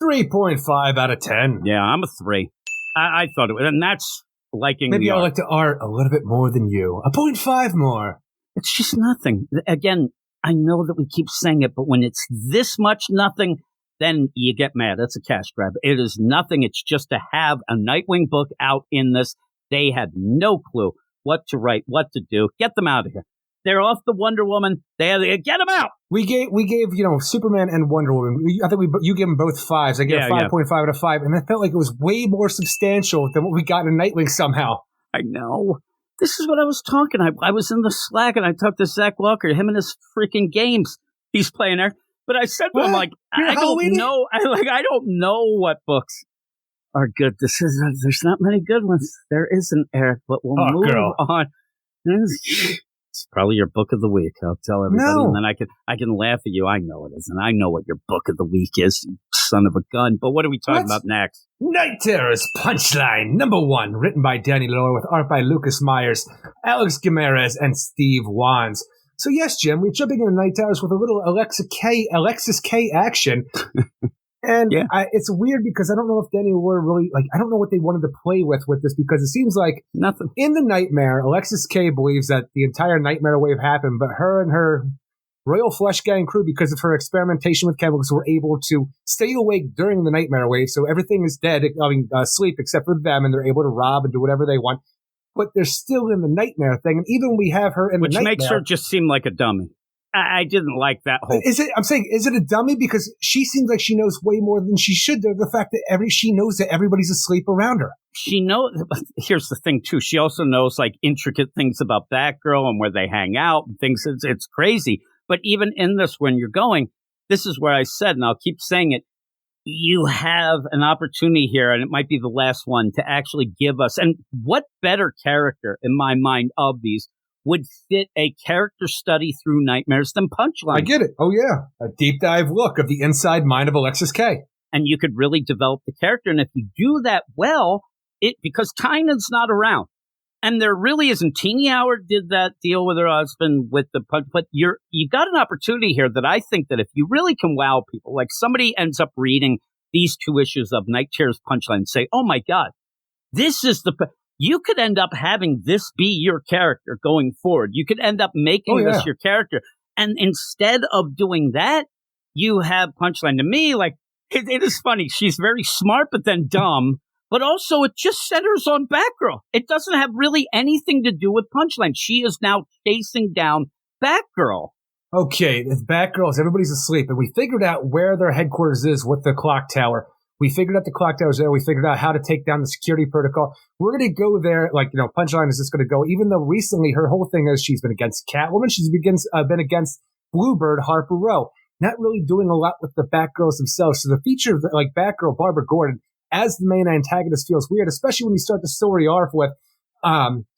3.5 out of 10. Yeah, I'm a 3. I thought it was, and that's liking Maybe the I art. like the art a little bit more than you. A 0.5 more. It's just nothing. Again, I know that we keep saying it, but when it's this much nothing, then you get mad. It's a cash grab. It is nothing. It's just to have a Nightwing book out in this. They had no clue what to write, what to do. Get them out of here. They're off the Wonder Woman. Get them out. We gave Superman and Wonder Woman. I think you gave them both 5s. I gave 5.5 out of 5, and I felt like it was way more substantial than what we got in Nightwing somehow. I know. This is what I was talking. I was in the Slack and I talked to Zach Walker, him and his freaking games he's playing there. But I said to him, like, I don't know. I don't know what books are good. There's not many good ones. There isn't, Eric, but we'll move on. It's probably your book of the week. I'll tell everybody, and then I can laugh at you. I know it isn't. I know what your book of the week is, you son of a gun. But what are we talking about next? Night Terrors Punchline #1, written by Danny Lohr with art by Lucas Myers, Alex Gimerez, and Steve Wands. So yes, Jim, we're jumping into Night Terrors with a little Alexis K action. And it's weird because I don't know if Danny were really, I don't know what they wanted to play with this, because it seems like nothing. In the Nightmare, Alexis K believes that the entire Nightmare wave happened, but her and her Royal Flush Gang crew, because of her experimentation with chemicals, were able to stay awake during the Nightmare wave, so everything is dead, sleep, except for them, and they're able to rob and do whatever they want. But they're still in the Nightmare thing, and even we have her in the Nightmare. Which makes her just seem like a dummy. I didn't like that whole. Is it a dummy? Because she seems like she knows way more than she should. The fact that she knows that everybody's asleep around her. She knows. Here's the thing too. She also knows intricate things about Batgirl and where they hang out and things. It's crazy. But even in this, when you're going, this is where I said, and I'll keep saying it. You have an opportunity here, and it might be the last one, to actually give us. And what better character in my mind of these would fit a character study through nightmares than Punchline? I get it. Oh, yeah. A deep dive look of the inside mind of Alexis K. And you could really develop the character. And if you do that well, because Tynan's not around, and there really isn't. Teenie Howard did that deal with her husband with the punch, but you got an opportunity here that I think that if you really can wow people, like somebody ends up reading these 2 issues of Night Terror's Punchline and say, oh my God, this is you could end up having this be your character going forward. You could end up making this your character. And instead of doing that, you have Punchline. To me, it is funny. She's very smart, but then dumb. But also, it just centers on Batgirl. It doesn't have really anything to do with Punchline. She is now chasing down Batgirl. Okay, it's Batgirl. Everybody's asleep. And we figured out where their headquarters is with the clock tower. We figured out the clock tower's there. We figured out how to take down the security protocol. We're going to go there. Punchline is just going to go. Even though recently her whole thing is she's been against Catwoman. She's been against Bluebird, Harper Row. Not really doing a lot with the Batgirls themselves. So the feature of Batgirl, Barbara Gordon, as the main antagonist feels weird, especially when you start the story off with,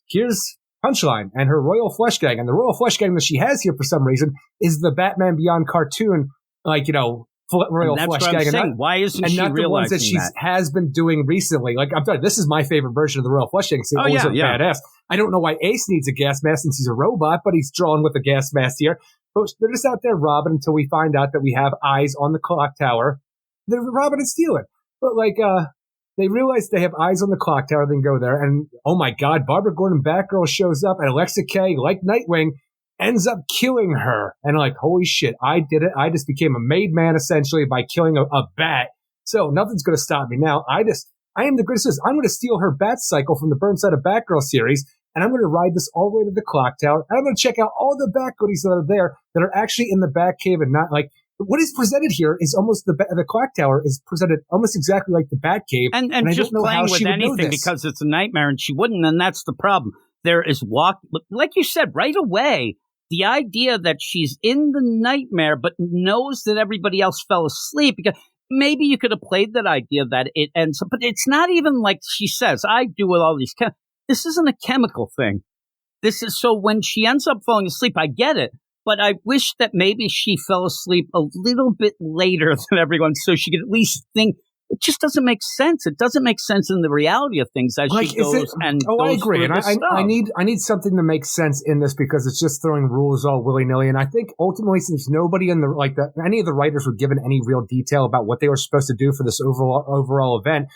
here's Punchline and her Royal Flush Gang. And the Royal Flush Gang that she has here for some reason is the Batman Beyond cartoon, Royal Flush Gang. Why isn't she not the ones that she has been doing recently. I'm sorry, this is my favorite version of the Royal Flush Gang. So badass. I don't know why Ace needs a gas mask since he's a robot, but he's drawn with a gas mask here. But they're just out there robbing until we find out that we have eyes on the clock tower. They're robbing and stealing. But they realize they have eyes on the clock tower, then go there, and oh my God, Barbara Gordon Batgirl shows up, and Alexa K, like Nightwing, ends up killing her. And holy shit, I did it. I just became a made man essentially by killing a bat. So nothing's going to stop me now. I am the greatest. I'm going to steal her bat cycle from the Burnside of Batgirl series, and I'm going to ride this all the way to the clock tower. And I'm going to check out all the bat goodies that are there that are actually in the Batcave and not what is presented here is almost the clock tower is presented almost exactly like the Batcave. And just playing with anything because it's a nightmare and she wouldn't, and that's the problem. There is like you said, right away, the idea that she's in the nightmare but knows that everybody else fell asleep. Because maybe you could have played that idea that it ends up, but it's not even like she says, I do with all these this isn't a chemical thing. This is so when she ends up falling asleep, I get it. But I wish that maybe she fell asleep a little bit later than everyone so she could at least think. It just doesn't make sense. It doesn't make sense in the reality of things as she goes and goes. I agree. And I need something to make sense in this because it's just throwing rules all willy-nilly. And I think ultimately, since nobody in any of the writers were given any real detail about what they were supposed to do for this overall event,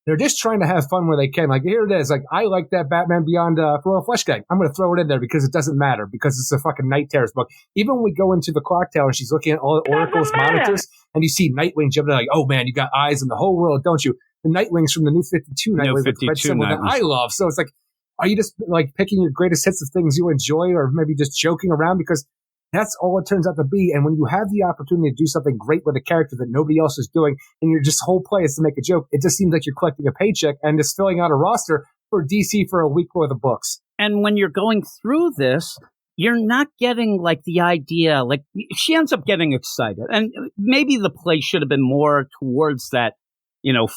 they're just trying to have fun where they can. Here it is. I like that Batman Beyond Royal Flush Gang. I'm going to throw it in there because it doesn't matter because it's a fucking Night Terrors book. Even when we go into the clock tower and she's looking at all the Oracle's monitors and you see Nightwing jumping oh man, you got eyes in the whole world, don't you? The Nightwing's from the New 52 Nightwing with red symbol that I love. So it's are you just picking your greatest hits of things you enjoy or maybe just joking around? Because that's all it turns out to be. And when you have the opportunity to do something great with a character that nobody else is doing, and your just whole play is to make a joke, it just seems like you're collecting a paycheck and just filling out a roster for DC for a week worth of books. And when you're going through this, you're not getting the idea, she ends up getting excited. And maybe the play should have been more towards that,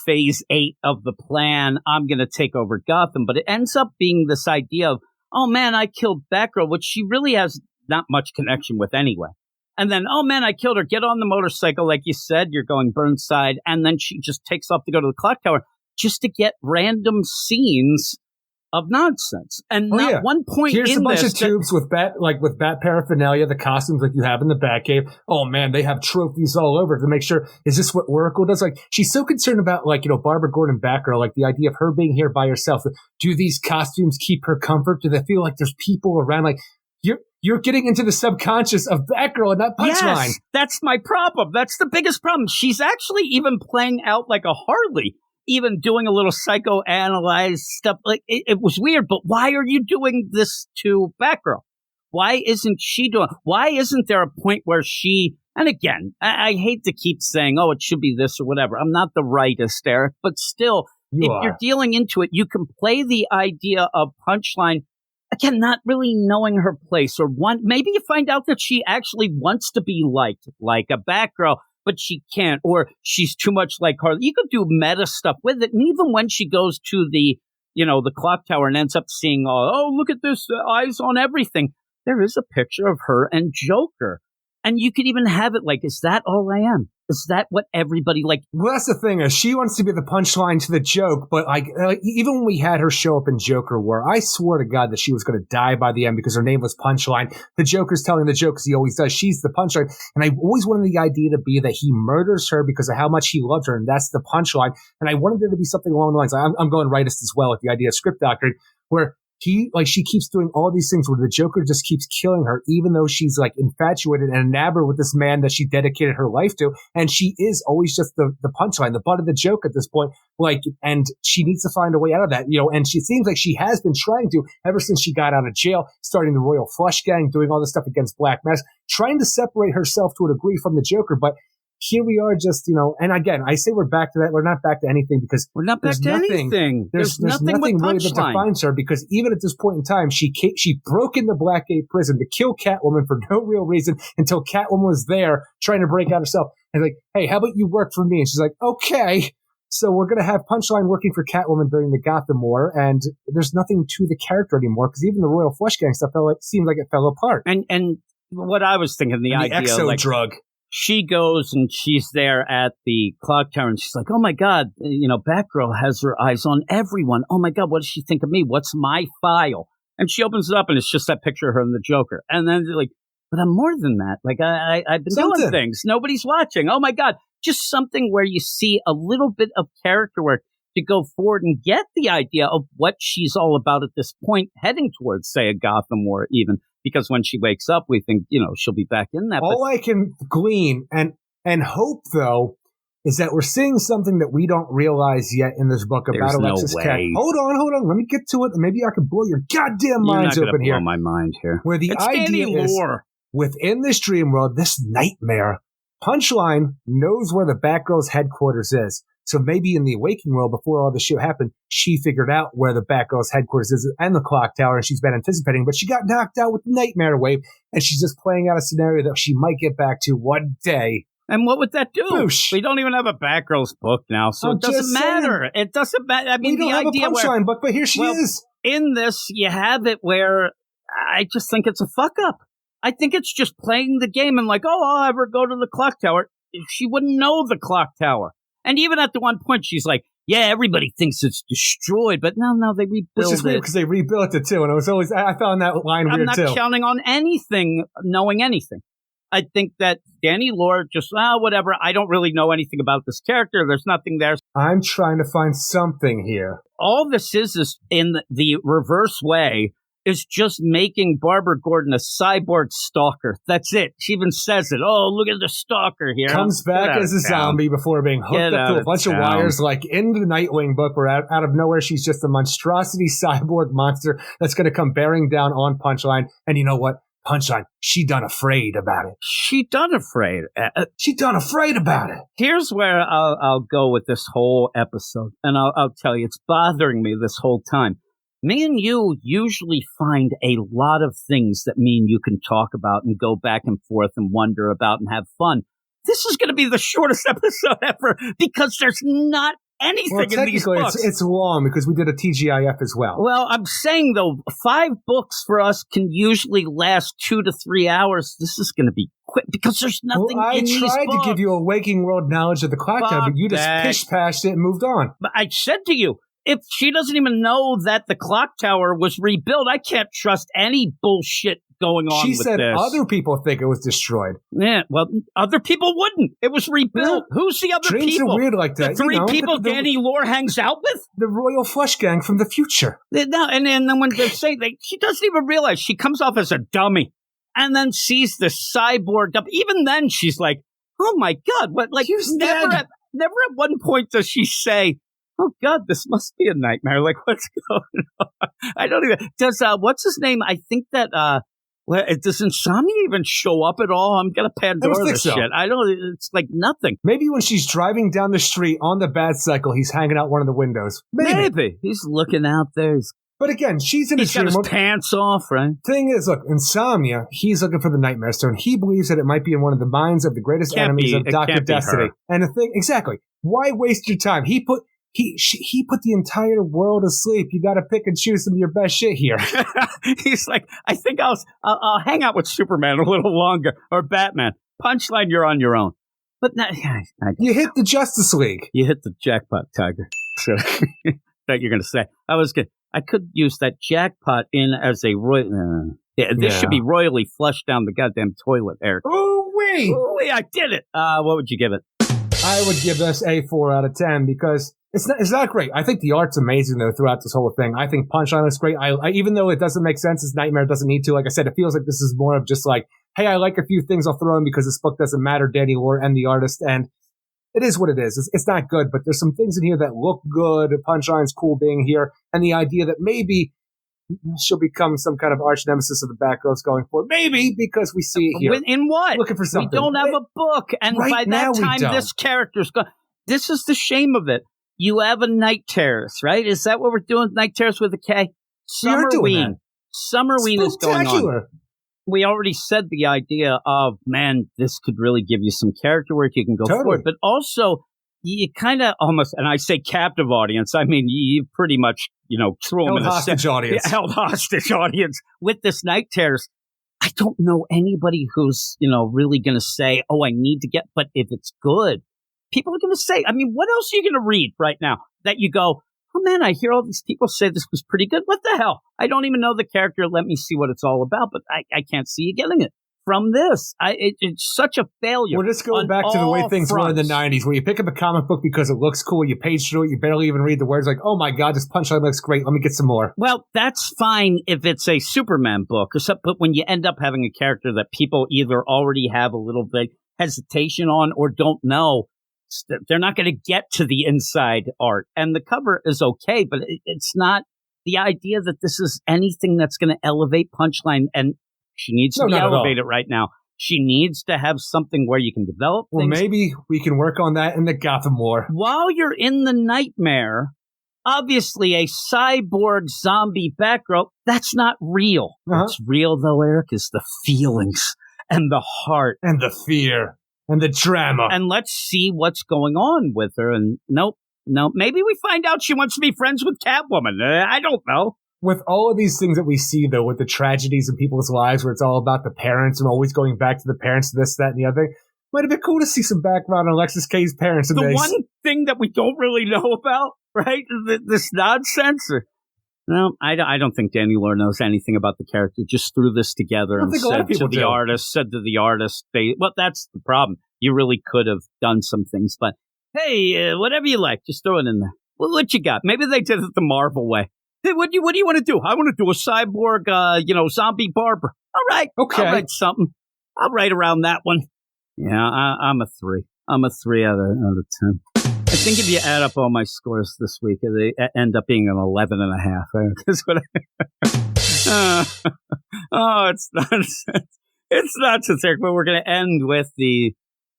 phase 8 of the plan. I'm going to take over Gotham. But it ends up being this idea of, oh man, I killed Batgirl, which she really has not much connection with anyway. And then, oh man, I killed her. Get on the motorcycle. Like you said, you're going Burnside. And then she just takes off to go to the clock tower just to get random scenes of nonsense. And not one point Here's in a bunch this of tubes with bat paraphernalia, the costumes like you have in the Batcave. Oh man, they have trophies all over to make sure, is this what Oracle does? Like, she's so concerned about, like, Barbara Gordon Batgirl, like the idea of her being here by herself. Do these costumes keep her comfort? Do they feel like there's people around? Like, you're getting into the subconscious of Batgirl and that Punchline. Yes, that's my problem. That's the biggest problem. She's actually even playing out like a Harley, even doing a little psychoanalyzed stuff. Like, it was weird, but why are you doing this to Batgirl? Why isn't she doing? Why isn't there a point where she? And again, I hate to keep saying, "Oh, it should be this or whatever." I'm not the rightist, Eric, but still, you're dealing into it, you can play the idea of Punchline. Again, not really knowing her place, or maybe you find out that she actually wants to be liked like a Batgirl, but she can't, or she's too much like Harley. You could do meta stuff with it, and even when she goes to the clock tower and ends up seeing, look at this, eyes on everything. There is a picture of her and Joker, and you could even have it like, is that all I am? Is that what everybody like? Well, that's the thing, is she wants to be the punchline to the joke, but like even when we had her show up in Joker War, I swore to God that she was going to die by the end because her name was Punchline. The Joker's telling the joke, as he always does. She's the punchline. And I always wanted the idea to be that he murders her because of how much he loves her, and that's the punchline. And I wanted there to be something along the lines. I'm going rightist as well with the idea of script doctrine, where she keeps doing all these things where the Joker just keeps killing her, even though she's like infatuated and enamored with this man that she dedicated her life to. And she is always just the punchline, the butt of the joke at this point. Like, and she needs to find a way out of that, and she seems like she has been trying to ever since she got out of jail, starting the Royal Flush Gang, doing all this stuff against Black Mask, trying to separate herself to a degree from the Joker. But here we are just, and again, I say we're back to that. We're not back to anything because we're not back to anything. There's nothing really that defines her, because even at this point in time, she broke into Blackgate Prison to kill Catwoman for no real reason until Catwoman was there trying to break out herself. And like, hey, how about you work for me? And she's like, okay. So we're going to have Punchline working for Catwoman during the Gotham War, and there's nothing to the character anymore because even the Royal Flush Gang stuff seemed like it fell apart. And what I was thinking, the idea, exo drug. She goes and she's there at the clock tower and she's like, oh my God, Batgirl has her eyes on everyone. Oh my God, what does she think of me? What's my file? And she opens it up and it's just that picture of her and the Joker. And then they're like, but I'm more than that. Like, I've been doing things. Nobody's watching. Oh my God. Just something where you see a little bit of character work to go forward and get the idea of what she's all about at this point, heading towards, say, a Gotham War even. Because when she wakes up, we think, she'll be back in that. All I can glean and hope, though, is that we're seeing something that we don't realize yet in this book about Alexis Cat. Hold on. Let me get to it. Maybe I can blow your goddamn minds open here. Blow my mind here. Where the idea is, within this dream world, this nightmare, Punchline knows where the Batgirl's headquarters is. So maybe in the Awakening world, before all this shit happened, she figured out where the Batgirl's headquarters is and the clock tower, and she's been anticipating, but she got knocked out with the Nightmare Wave, and she's just playing out a scenario that she might get back to one day. And what would that do? Boosh. We don't even have a Batgirl's book now, so it doesn't matter. It doesn't matter. I mean, we don't have a Punchline book, but here she is. In this, you have it where I just think it's a fuck up. I think it's just playing the game and like, I'll ever go to the clock tower. She wouldn't know the clock tower. And even at the one point, she's like, yeah, everybody thinks it's destroyed, but no, they rebuild it. Which is weird because they rebuilt it too. And it was always, I found that line weird too. I'm not counting on anything, knowing anything. I think that Danny Lord just, whatever. I don't really know anything about this character. There's nothing there. I'm trying to find something here. All this is in the reverse way, is just making Barbara Gordon a cyborg stalker. That's it. She even says it. Oh, look at the stalker here. Comes back as a zombie before being hooked up to a bunch of wires. Like in the Nightwing book, where out of nowhere, she's just a monstrosity cyborg monster that's going to come bearing down on Punchline. And you know what? Punchline, she done afraid about it. She done afraid about it. Here's where I'll go with this whole episode. And I'll tell you, it's bothering me this whole time. Me and you usually find a lot of things that mean you can talk about and go back and forth and wonder about and have fun. This is going to be the shortest episode ever because there's not anything in these books. It's long because we did a TGIF as well. Well, I'm saying, though, 5 books for us can usually last 2 to 3 hours. This is going to be quick because there's nothing in these books. I tried to give you a Waking World knowledge of the clock tower, but you just pish-pashed it and moved on. But I said to you, if she doesn't even know that the clock tower was rebuilt, I can't trust any bullshit going on with this. She said other people think it was destroyed. Yeah, well, other people wouldn't. It was rebuilt. Yeah. Who's the other Dreams people? Are weird like that. The three people Danny Lore hangs out with? The Royal Flush Gang from the future. No, and then when they say, she doesn't even realize she comes off as a dummy and then sees the cyborg dummy. Even then, she's like, oh my God, what? Like, never at one point does she say, oh God, this must be a nightmare. Like, what's going on? I don't even. Does what's his name? I think that does Insomnia even show up at all? I'm gonna Pandora this shit. I don't. It's like nothing. Maybe when she's driving down the street on the Bat Cycle, he's hanging out one of the windows. Maybe he's looking out there. But again, she's in he's got his pants off, right? Thing is, look, Insomnia, he's looking for the Nightmare Stone. He believes that it might be in one of the minds of the greatest enemies of Dr. Destiny. And the thing, exactly. Why waste your time? He put the entire world to sleep. You got to pick and choose some of your best shit here. He's like, I think I'll hang out with Superman a little longer or Batman. Punchline, you're on your own. But now, you hit the Justice League. You hit the jackpot, Tiger. So that you're going to say. I could use that jackpot in as a this should be royally flushed down the goddamn toilet, Eric. Oh wait, I did it. What would you give it? I would give this a 4 out of 10 because it's not great. I think the art's amazing though throughout this whole thing. I think Punchline is great. I even though it doesn't make sense, his Nightmare doesn't need to. Like I said, it feels like this is more of just like, hey, I like a few things, I'll throw in because this book doesn't matter, Danny Lore and the artist, and it is what it is. It's not good, but there's some things in here that look good. Punchline's cool being here, and the idea that maybe she'll become some kind of arch nemesis of the Batgirls going forward. Maybe, because we see it here. In what? Looking for something. We don't have a book, and by that time, this character's gone. This is the shame of it. You have a Night Terrace, right? Is that what we're doing? Night Terrace with a K? Summerween. Summerween is going on. We already said the idea of, man, this could really give you some character work. You can go forward. But also, you kind of almost, and I say captive audience, I mean, you pretty much, threw them in a held hostage audience with this Night Terrace. I don't know anybody who's, really going to say, oh, I need to get, but if it's good, people are going to say, I mean, what else are you going to read right now that you go, oh man, I hear all these people say this was pretty good. What the hell? I don't even know the character. Let me see what it's all about, but I can't see you getting it from this. It's such a failure. We're just going back to the way things were in the 90s, where you pick up a comic book because it looks cool, you page through it, you barely even read the words, like, oh my God, this Punchline looks great, let me get some more. Well, that's fine if it's a Superman book, or something, but when you end up having a character that people either already have a little bit hesitation on or don't know, they're not going to get to the inside art. And the cover is okay, but it's not the idea that this is anything that's going to elevate Punchline. And she needs to be elevated right now. She needs to have something where you can develop things. Well, maybe we can work on that in the Gotham War. While you're in the Nightmare, obviously a cyborg zombie Batgirl, that's not real. What's real, though, Eric, is the feelings and the heart. And the fear. And the drama. And let's see what's going on with her. And nope. Maybe we find out she wants to be friends with Catwoman. I don't know. With all of these things that we see, though, with the tragedies in people's lives where it's all about the parents and always going back to the parents, this, that, and the other, might have been cool to see some background on Alexis K's parents in this. The one thing that we don't really know about, right? This nonsense. No, I don't think Danny Lore knows anything about the character. Just threw this together and said to the artist, well, that's the problem. You really could have done some things, but hey, whatever you like, just throw it in there. Well, what you got? Maybe they did it the Marvel way. Hey, what do you want to do? I want to do a cyborg, zombie barber. All right. Okay. I'll write something. I'll write around that one. Yeah, I'm a 3. I'm a 3 out of 10. I think if you add up all my scores this week, they end up being an 11.5. That's what it's nonsense. It's nonsense, Eric, but we're going to end with the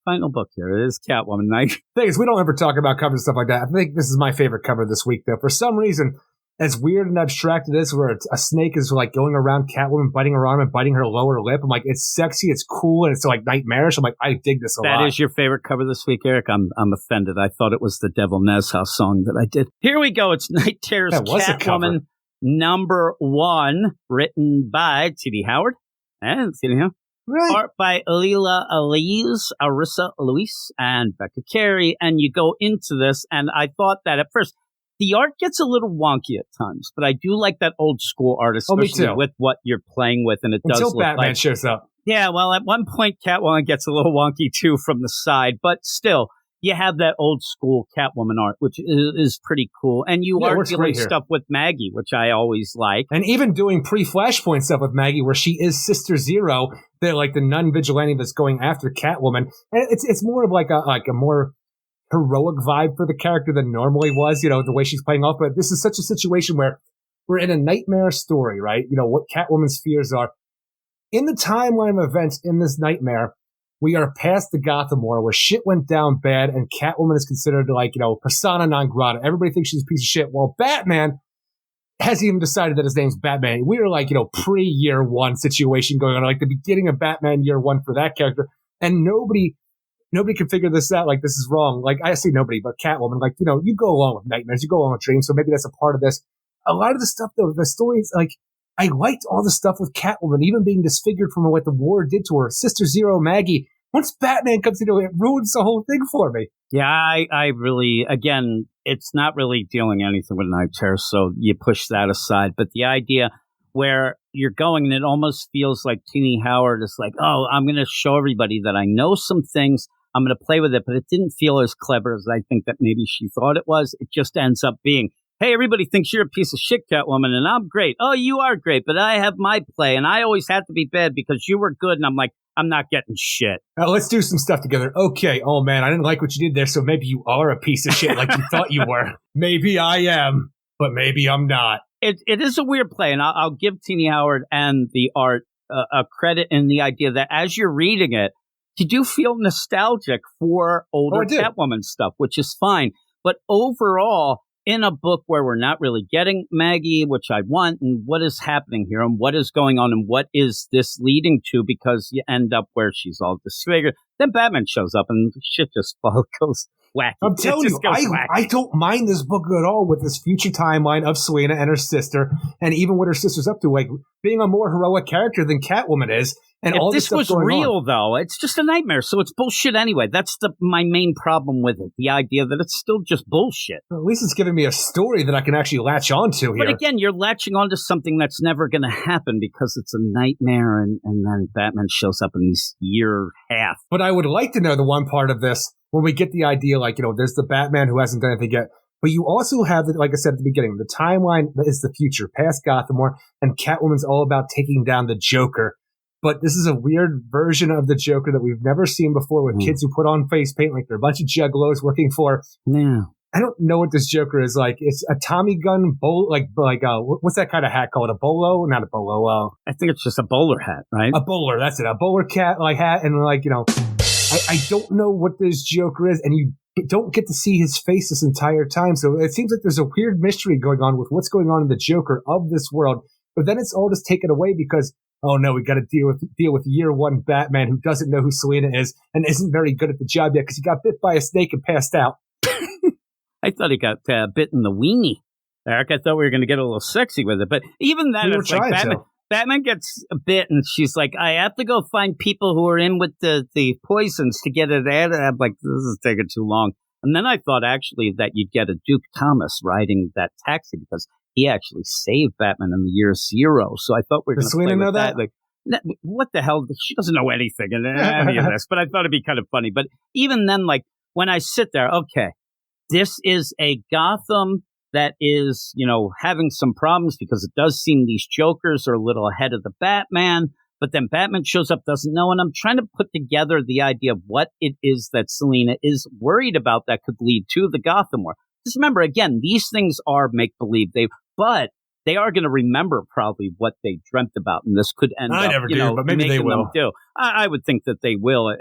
final book here. It is Catwoman Night. Thing is, we don't ever talk about covers and stuff like that. I think this is my favorite cover this week, though. For some reason, as weird and abstract it is, where a snake is like going around Catwoman, biting her arm and biting her lower lip. I'm like, it's sexy, it's cool, and it's like nightmarish. I'm like, I dig this a lot. That is your favorite cover this week, Eric? I'm offended. I thought it was the Devil Nez House song that I did. Here we go. It's Night Terror's Catwoman #1, written by T.D. Howard. And T.D. Howard. Right. Art by Leila Elise, Arissa Luis, and Becca Carey. And you go into this, and I thought that at first, The art gets a little wonky at times, but I do like that old school art, especially with what you're playing with, and it does Until look Batman like, shows up. Yeah, well, at one point, Catwoman gets a little wonky, too, from the side, but still, you have that old school Catwoman art, which is pretty cool, and you are doing stuff with Maggie, which I always like. And even doing pre-Flashpoint stuff with Maggie, where she is Sister Zero, they're like the nun-vigilante that's going after Catwoman. And it's more of like a more heroic vibe for the character than normally was, the way she's playing off. But this is such a situation where we're in a nightmare story, right? What Catwoman's fears are. In the timeline of events in this nightmare, we are past the Gotham War where shit went down bad and Catwoman is considered persona non grata. Everybody thinks she's a piece of shit. Well, Batman hasn't even decided that his name's Batman. We are pre-year one situation going on, like the beginning of Batman year one for that character. And nobody can figure this out. Like, this is wrong. Like, I say nobody, but Catwoman, you go along with nightmares, you go along with dreams, so maybe that's a part of this. A lot of the stuff, though, the stories, I liked all the stuff with Catwoman, even being disfigured from what the war did to her. Sister Zero, Maggie. Once Batman comes into it ruins the whole thing for me. Yeah, I really, again, it's not really dealing anything with Night Terror, so you push that aside. But the idea where you're going, and it almost feels like Teenie Howard is like, oh, I'm going to show everybody that I know some things. I'm going to play with it, but it didn't feel as clever as I think that maybe she thought it was. It just ends up being, hey, everybody thinks you're a piece of shit, Catwoman, and I'm great. Oh, you are great, but I have my play, and I always had to be bad because you were good. And I'm like, I'm not getting shit. Now, let's do some stuff together. Okay, oh man, I didn't like what you did there, so maybe you are a piece of shit like you thought you were. Maybe I am, but maybe I'm not. It is a weird play, and I'll give Teenie Howard and the art a credit in the idea that as you're reading it, you do feel nostalgic for older Catwoman stuff, which is fine. But overall, in a book where we're not really getting Maggie, which I want, and what is happening here, and what is going on, and what is this leading to, because you end up where she's all disfigured. Then Batman shows up, and shit just goes wacky. I'm telling you, I don't mind this book at all with this future timeline of Selena and her sister, and even what her sister's up to, like being a more heroic character than Catwoman is. And all this was real, though, it's just a nightmare, so it's bullshit anyway. That's my main problem with it, the idea that it's still just bullshit. Well, at least it's giving me a story that I can actually latch onto here. But again, you're latching onto something that's never going to happen because it's a nightmare, and then Batman shows up in this year half. But I would like to know the one part of this, when we get the idea, there's the Batman who hasn't done anything yet. But you also have, like I said at the beginning, the timeline is the future, past Gotham War, and Catwoman's all about taking down the Joker. But this is a weird version of the Joker that we've never seen before with kids who put on face paint like they're a bunch of juggalos working for. Yeah. I don't know what this Joker is like. It's a Tommy gun bowl, what's that kind of hat called? A bolo? Not a bolo. I think it's just a bowler hat, right? A bowler, that's it. A bowler hat, and I don't know what this Joker is, and you don't get to see his face this entire time. So it seems like there's a weird mystery going on with what's going on in the Joker of this world. But then it's all just taken away because, oh no, we got to deal with year one Batman who doesn't know who Selena is and isn't very good at the job yet because he got bit by a snake and passed out. I thought he got bit in the weenie, Eric. I thought we were going to get a little sexy with it, but even then, it's like Batman gets a bit, and she's like, "I have to go find people who are in with the poisons to get it out." I'm like, "This is taking too long." And then I thought actually that you'd get a Duke Thomas riding that taxi because he actually saved Batman in the year zero. So I thought we were going to play with that. Like, what the hell? She doesn't know anything in any of this. But I thought it'd be kind of funny. But even then, like when I sit there, okay, this is a Gotham that is, having some problems because it does seem these Jokers are a little ahead of the Batman. But then Batman shows up, doesn't know. And I'm trying to put together the idea of what it is that Selena is worried about that could lead to the Gotham War. Just remember, again, these things are make-believe. But they are going to remember probably what they dreamt about. And this could end up, never do, but maybe they will. I would think that they will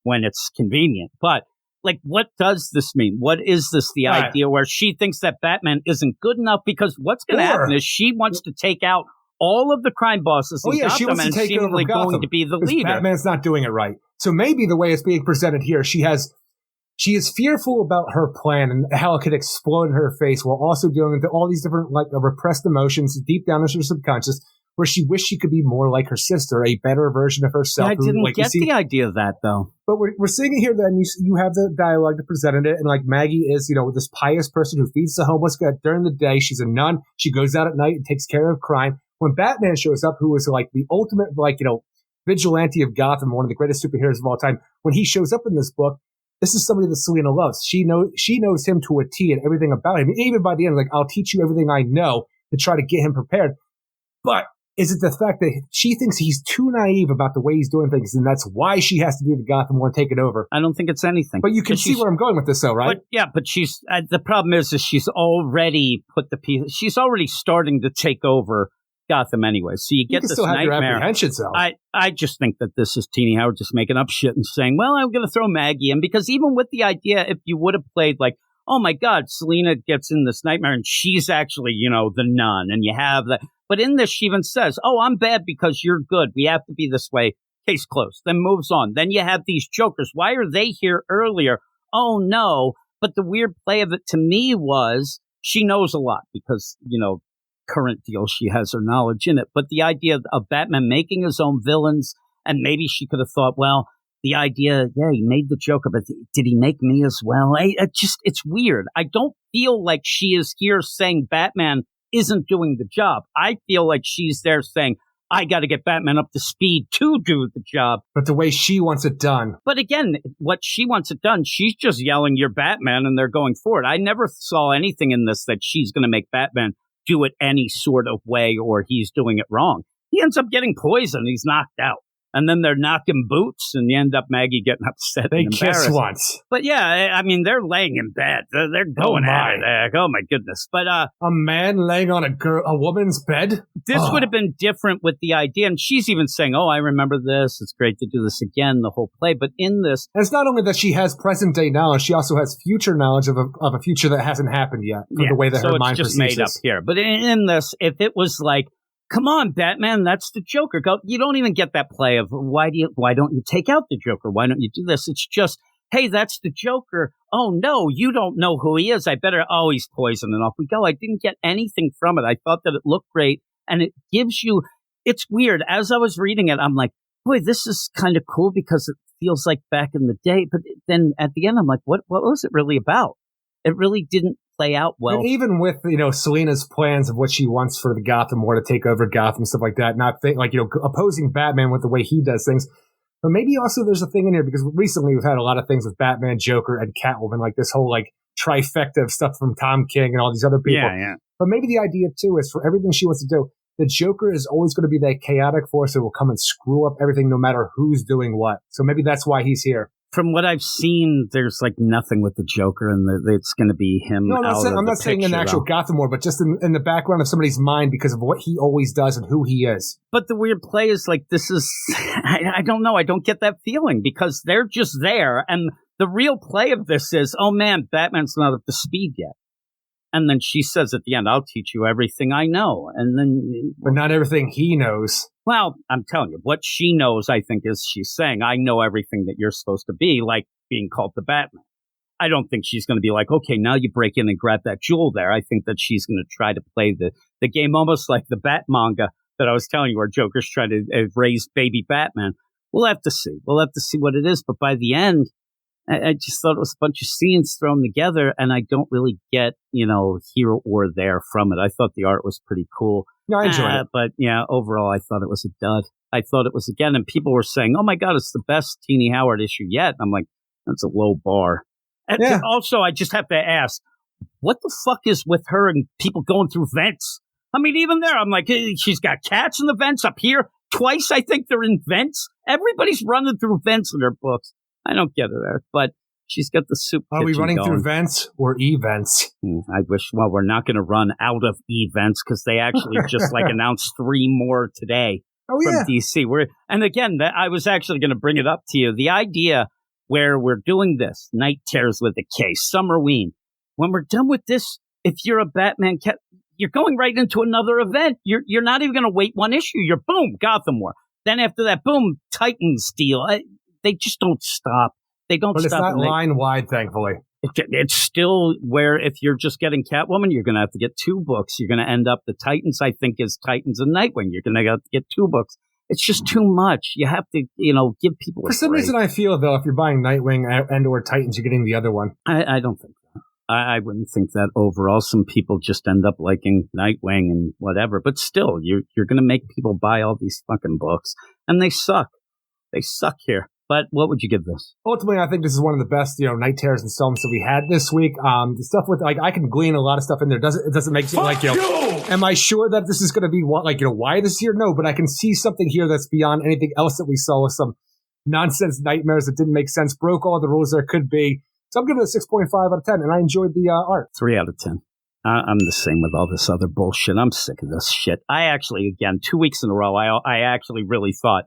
when it's convenient. But like, what does this mean? What is this, the idea where she thinks that Batman isn't good enough? Because what's going to happen is she wants to take out all of the crime bosses in Gotham, she wants to take over Gotham, going to be the leader. Batman's not doing it right. So maybe the way it's being presented here, she is fearful about her plan and how it could explode in her face while also dealing with all these different repressed emotions deep down in her subconscious, where she wished she could be more like her sister, a better version of herself. I didn't get the idea of that, though. But we're seeing it here. Then you have the dialogue that presented it, and like Maggie is, this pious person who feeds the homeless during the day. She's a nun. She goes out at night and takes care of crime. When Batman shows up, who is like the ultimate, vigilante of Gotham, one of the greatest superheroes of all time, when he shows up in this book, this is somebody that Selina loves. She knows him to a T and everything about him. Even by the end, like, I'll teach you everything I know to try to get him prepared. But is it the fact that she thinks he's too naive about the way he's doing things, and that's why she has to do the Gotham War and take it over? I don't think it's anything. But you can see where I'm going with this, though, right? But she's the problem is she's already put the piece. She's already starting to take over Gotham anyway. So you get this still have nightmare. Your apprehensions, though. I just think that this is Teenie Howard just making up shit and saying, well, I'm going to throw Maggie in, because even with the idea, if you would have played like, oh my God, Selina gets in this nightmare and she's actually, the nun, and you have that. But in this, she even says, oh, I'm bad because you're good. We have to be this way. Case closed. Then moves on. Then you have these jokers. Why are they here earlier? Oh, no. But the weird play of it to me was she knows a lot because, current deal, she has her knowledge in it. But the idea of Batman making his own villains, and maybe she could have thought, well, the idea, he made the Joker, but did he make me as well? It's weird. I don't feel like she is here saying Batman isn't doing the job. I feel like she's there saying, I got to get Batman up to speed to do the job. But the way she wants it done. But again, what she wants it done, she's just yelling, you're Batman, and they're going for it. I never saw anything in this that she's going to make Batman do it any sort of way or he's doing it wrong. He ends up getting poisoned. He's knocked out. And then they're knocking boots, and you end up Maggie getting upset. They kiss once. But yeah, I mean, they're laying in bed. They're going at it. Oh my goodness. But a man laying on a woman's bed? This would have been different with the idea. And she's even saying, oh, I remember this. It's great to do this again, the whole play. But in this, and it's not only that she has present day knowledge, she also has future knowledge of a future that hasn't happened yet. The way that her mind perceives it's just made up here. But in this, if it was like, come on, Batman, that's the Joker. You don't even get that play of why don't you take out the Joker? Why don't you do this? It's just, hey, that's the Joker. Oh, no, you don't know who he is. I better, he's poisoned, and off we go. I didn't get anything from it. I thought that it looked great, and it gives you, it's weird. As I was reading it, I'm like, boy, this is kind of cool because it feels like back in the day. But then at the end, I'm like, what was it really about? It really didn't play out well. And even with, Selina's plans of what she wants for the Gotham War to take over Gotham, stuff like that, not opposing Batman with the way he does things. But maybe also there's a thing in here because recently we've had a lot of things with Batman, Joker, and Catwoman, like this whole trifecta of stuff from Tom King and all these other people. Yeah. But maybe the idea too is for everything she wants to do, the Joker is always going to be that chaotic force that will come and screw up everything no matter who's doing what. So maybe that's why he's here. From what I've seen, there's nothing with the Joker, and it's going to be him. No, I'm not saying in the actual Gotham War, but just in the background of somebody's mind because of what he always does and who he is. But the weird play is this is, I don't know, I don't get that feeling because they're just there, and the real play of this is, oh man, Batman's not up to speed yet. And then she says at the end, I'll teach you everything I know. And then, but not everything he knows. Well, I'm telling you, what she knows, I think, is she's saying, I know everything that you're supposed to be, like being called the Batman. I don't think she's going to be like, okay, now you break in and grab that jewel there. I think that she's going to try to play the game almost like the Bat manga that I was telling you, where Joker's trying to raise baby Batman. We'll have to see. We'll have to see what it is. But by the end, I just thought it was a bunch of scenes thrown together, and I don't really get, here or there from it. I thought the art was pretty cool. No, I enjoyed it. But yeah, overall, I thought it was a dud. I thought it was, again, and people were saying, oh my God, it's the best Teenie Howard issue yet. I'm like, that's a low bar. And also, I just have to ask, what the fuck is with her and people going through vents? I mean, even there, I'm like, hey, she's got cats in the vents up here. Twice, I think they're in vents. Everybody's running through vents in their books. I don't get it there, but she's got the soup kitchen. Are we running going through vents or events? I wish, we're not going to run out of events because they actually just announced 3 more today from DC. And again, I was actually going to bring it up to you. The idea where we're doing this, Night Terrors with a K, Summerween. When we're done with this, if you're a Batman cat, you're going right into another event. You're not even going to wait one issue. You're boom, Gotham War. Then after that, boom, Titans deal. They just don't stop. They don't stop. But it's not line wide, thankfully. It's still where if you're just getting Catwoman, you're going to have to get 2 books. You're going to end up, the Titans, I think, is Titans and Nightwing. You're going to have to get 2 books. It's just too much. You have to, give people For some reason, I feel, though, if you're buying Nightwing and or Titans, you're getting the other one. I don't think that. I wouldn't think that overall. Some people just end up liking Nightwing and whatever. But still, you're going to make people buy all these fucking books. And they suck. They suck here. But what would you give this? Ultimately, I think this is one of the best, Night Terrors installments that we had this week. The stuff with, I can glean a lot of stuff in there. It doesn't make me like, am I sure that this is going to be why this here? No, but I can see something here that's beyond anything else that we saw with some nonsense nightmares that didn't make sense, broke all the rules there could be. So I'm giving it a 6.5 out of 10, and I enjoyed the art. 3 out of 10. I'm the same with all this other bullshit. I'm sick of this shit. I actually, again, 2 weeks in a row, I actually really thought,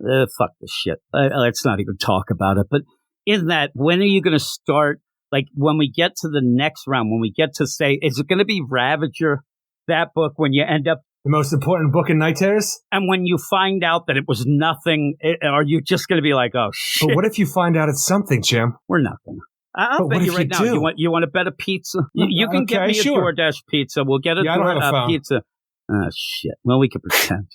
fuck this shit. Let's not even talk about it. But in that, when are you going to start? Like when we get to the next round, when we get to say, is it going to be Ravager, that book, when you end up the most important book in Night Terrors? And when you find out that it was nothing, are you just going to be like, oh shit? But what if you find out it's something, Jim? We're not going to. I'll bet you right now. You want to bet a pizza? You can get me a DoorDash pizza. We'll get a pizza. Oh shit. Well, we can pretend.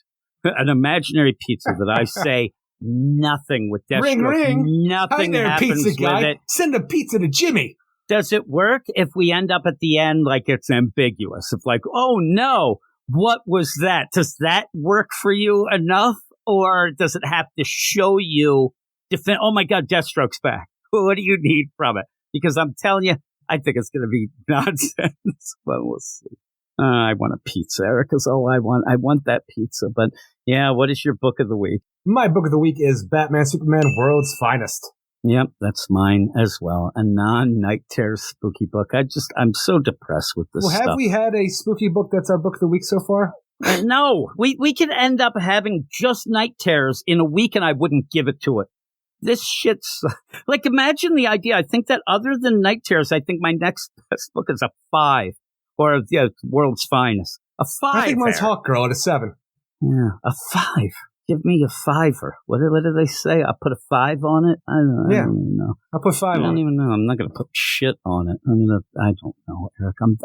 An imaginary pizza that I say nothing with Deathstroke. Ring, ring. Nothing happens pizza guy. with it. Send a pizza to Jimmy. Does it work if we end up at the end like it's ambiguous? If like, oh no, what was that? Does that work for you enough? Or does it have to show you, oh my God, Deathstroke's back. What do you need from it? Because I'm telling you, I think it's going to be nonsense, but we'll see. I want a pizza, Eric, is all I want. I want that pizza. But yeah, what is your book of the week? My book of the week is Batman Superman World's Finest. Yep, that's mine as well. A non-Night Terror spooky book. I'm so depressed with this stuff. Well, have we had a spooky book that's our book of the week so far? No, we could end up having just Night Terrors in a week and I wouldn't give it to it. This shit's like, imagine the idea. I think that other than Night Terrors, I think my next best book is a 5. Or, World's Finest. A 5. I think mine's Hawk Girl at a 7. Yeah, a 5. Give me a 5er. What did they say? I put a 5 on it? I don't even know. I'll put 5 on it. I don't even know. I'm not going to put shit on it. I don't know, Eric. I'm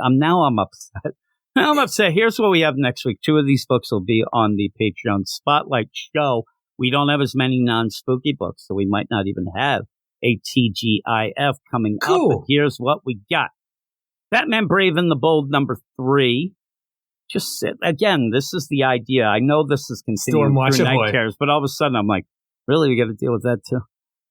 upset. Now I'm upset. Here's what we have next week. 2 of these books will be on the Patreon Spotlight show. We don't have as many non-spooky books, so we might not even have a TGIF coming up. But here's what we got. Batman Brave and the Bold, number 3. Just sit. Again, this is the idea. I know this is continuing through Night Terrors, but all of a sudden I'm like, really? We got to deal with that too?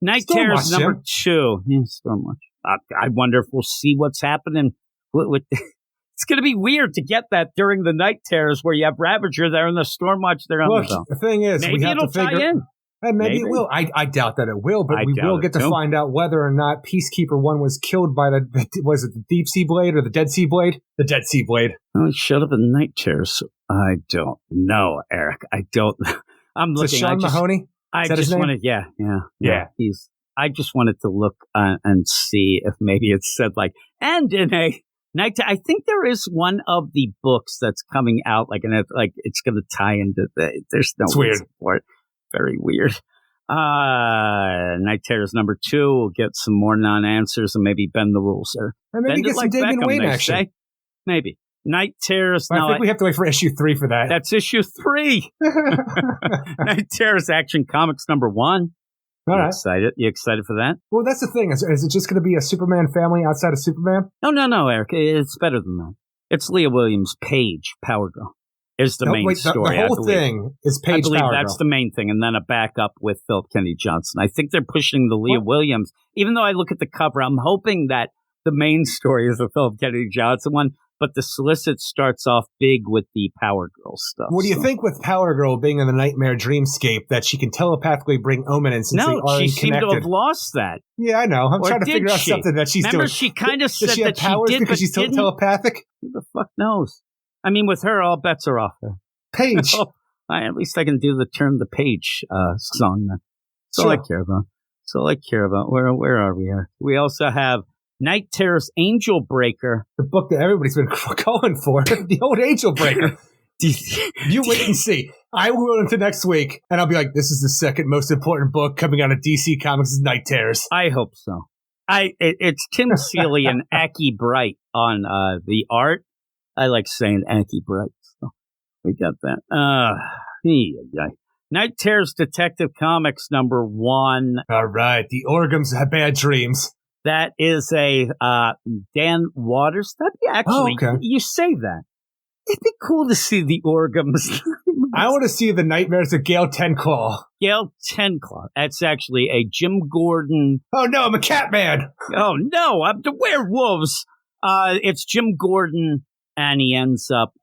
Night Terrors, number 2. Yeah, Stormwatch. I wonder if we'll see what's happening with it's going to be weird to get that during the Night Terrors where you have Ravager there and the Stormwatch there on the zone. The thing is, maybe we have it'll to figure... tie in. Maybe it will. I doubt that it will, but we will get to find out whether or not Peacekeeper 1 was killed by was it the Deep Sea Blade or the Dead Sea Blade? The Dead Sea Blade. Oh, he showed up in Night Terrors. I don't know, Eric. I don't. I'm looking. Sean Mahoney? I just wanted, yeah. I just wanted to look and see if maybe it said like, and in a Night. I think there is one of the books that's coming out like it's going to tie into there's no reason for it. Very weird. Night Terrors number 2. We'll get some more non-answers and maybe bend the rules there. And maybe get some Damon Wayne action. Say. Maybe. Night Terrors. I think we have to wait for issue 3 for that. That's issue 3. Night Terrors Action Comics number 1. All right. Excited? You excited for that? Well, that's the thing. Is it just going to be a Superman family outside of Superman? No, Eric. It's better than that. It's Leah Williams' Page, Power Girl. Is the main story. The whole thing is Page Power Girl. That's the main thing, and then a backup with Philip Kennedy Johnson. I think they're pushing the Leah Williams. Even though I look at the cover, I'm hoping that the main story is the Philip Kennedy Johnson one, but the solicit starts off big with the Power Girl stuff. What do you think with Power Girl being in the nightmare dreamscape that she can telepathically bring Omen in since they are she seemed to have lost that. Yeah, I know. I'm trying to figure out something that she's doing. Remember, she kind of said that she did, because she's telepathic? Who the fuck knows? I mean, with her, all bets are off there. Page. At least I can do the Turn the Page song then. That's all I care about. That's all I care about. Where are we here? We also have Night Terrors Angel Breaker. The book that everybody's been going for. The old Angel Breaker. You wait and see. I will go into next week, and I'll be like, this is the second most important book coming out of DC Comics is Night Terrors. I hope so. It's Tim Seeley and Aki Bright on the art. I like saying Aki Bright. So we got that. Night Terrors Detective Comics #1. All right. The Orgums have bad dreams. That is a Dan Waters. That'd be actually, you say that. It'd be cool to see the Orgums. I want to see the Nightmares of Gail Tenclaw. Gail Tenclaw. That's actually a Jim Gordon. Oh, no, I'm a Catman. Oh, no, I'm the werewolves. It's Jim Gordon, and he ends up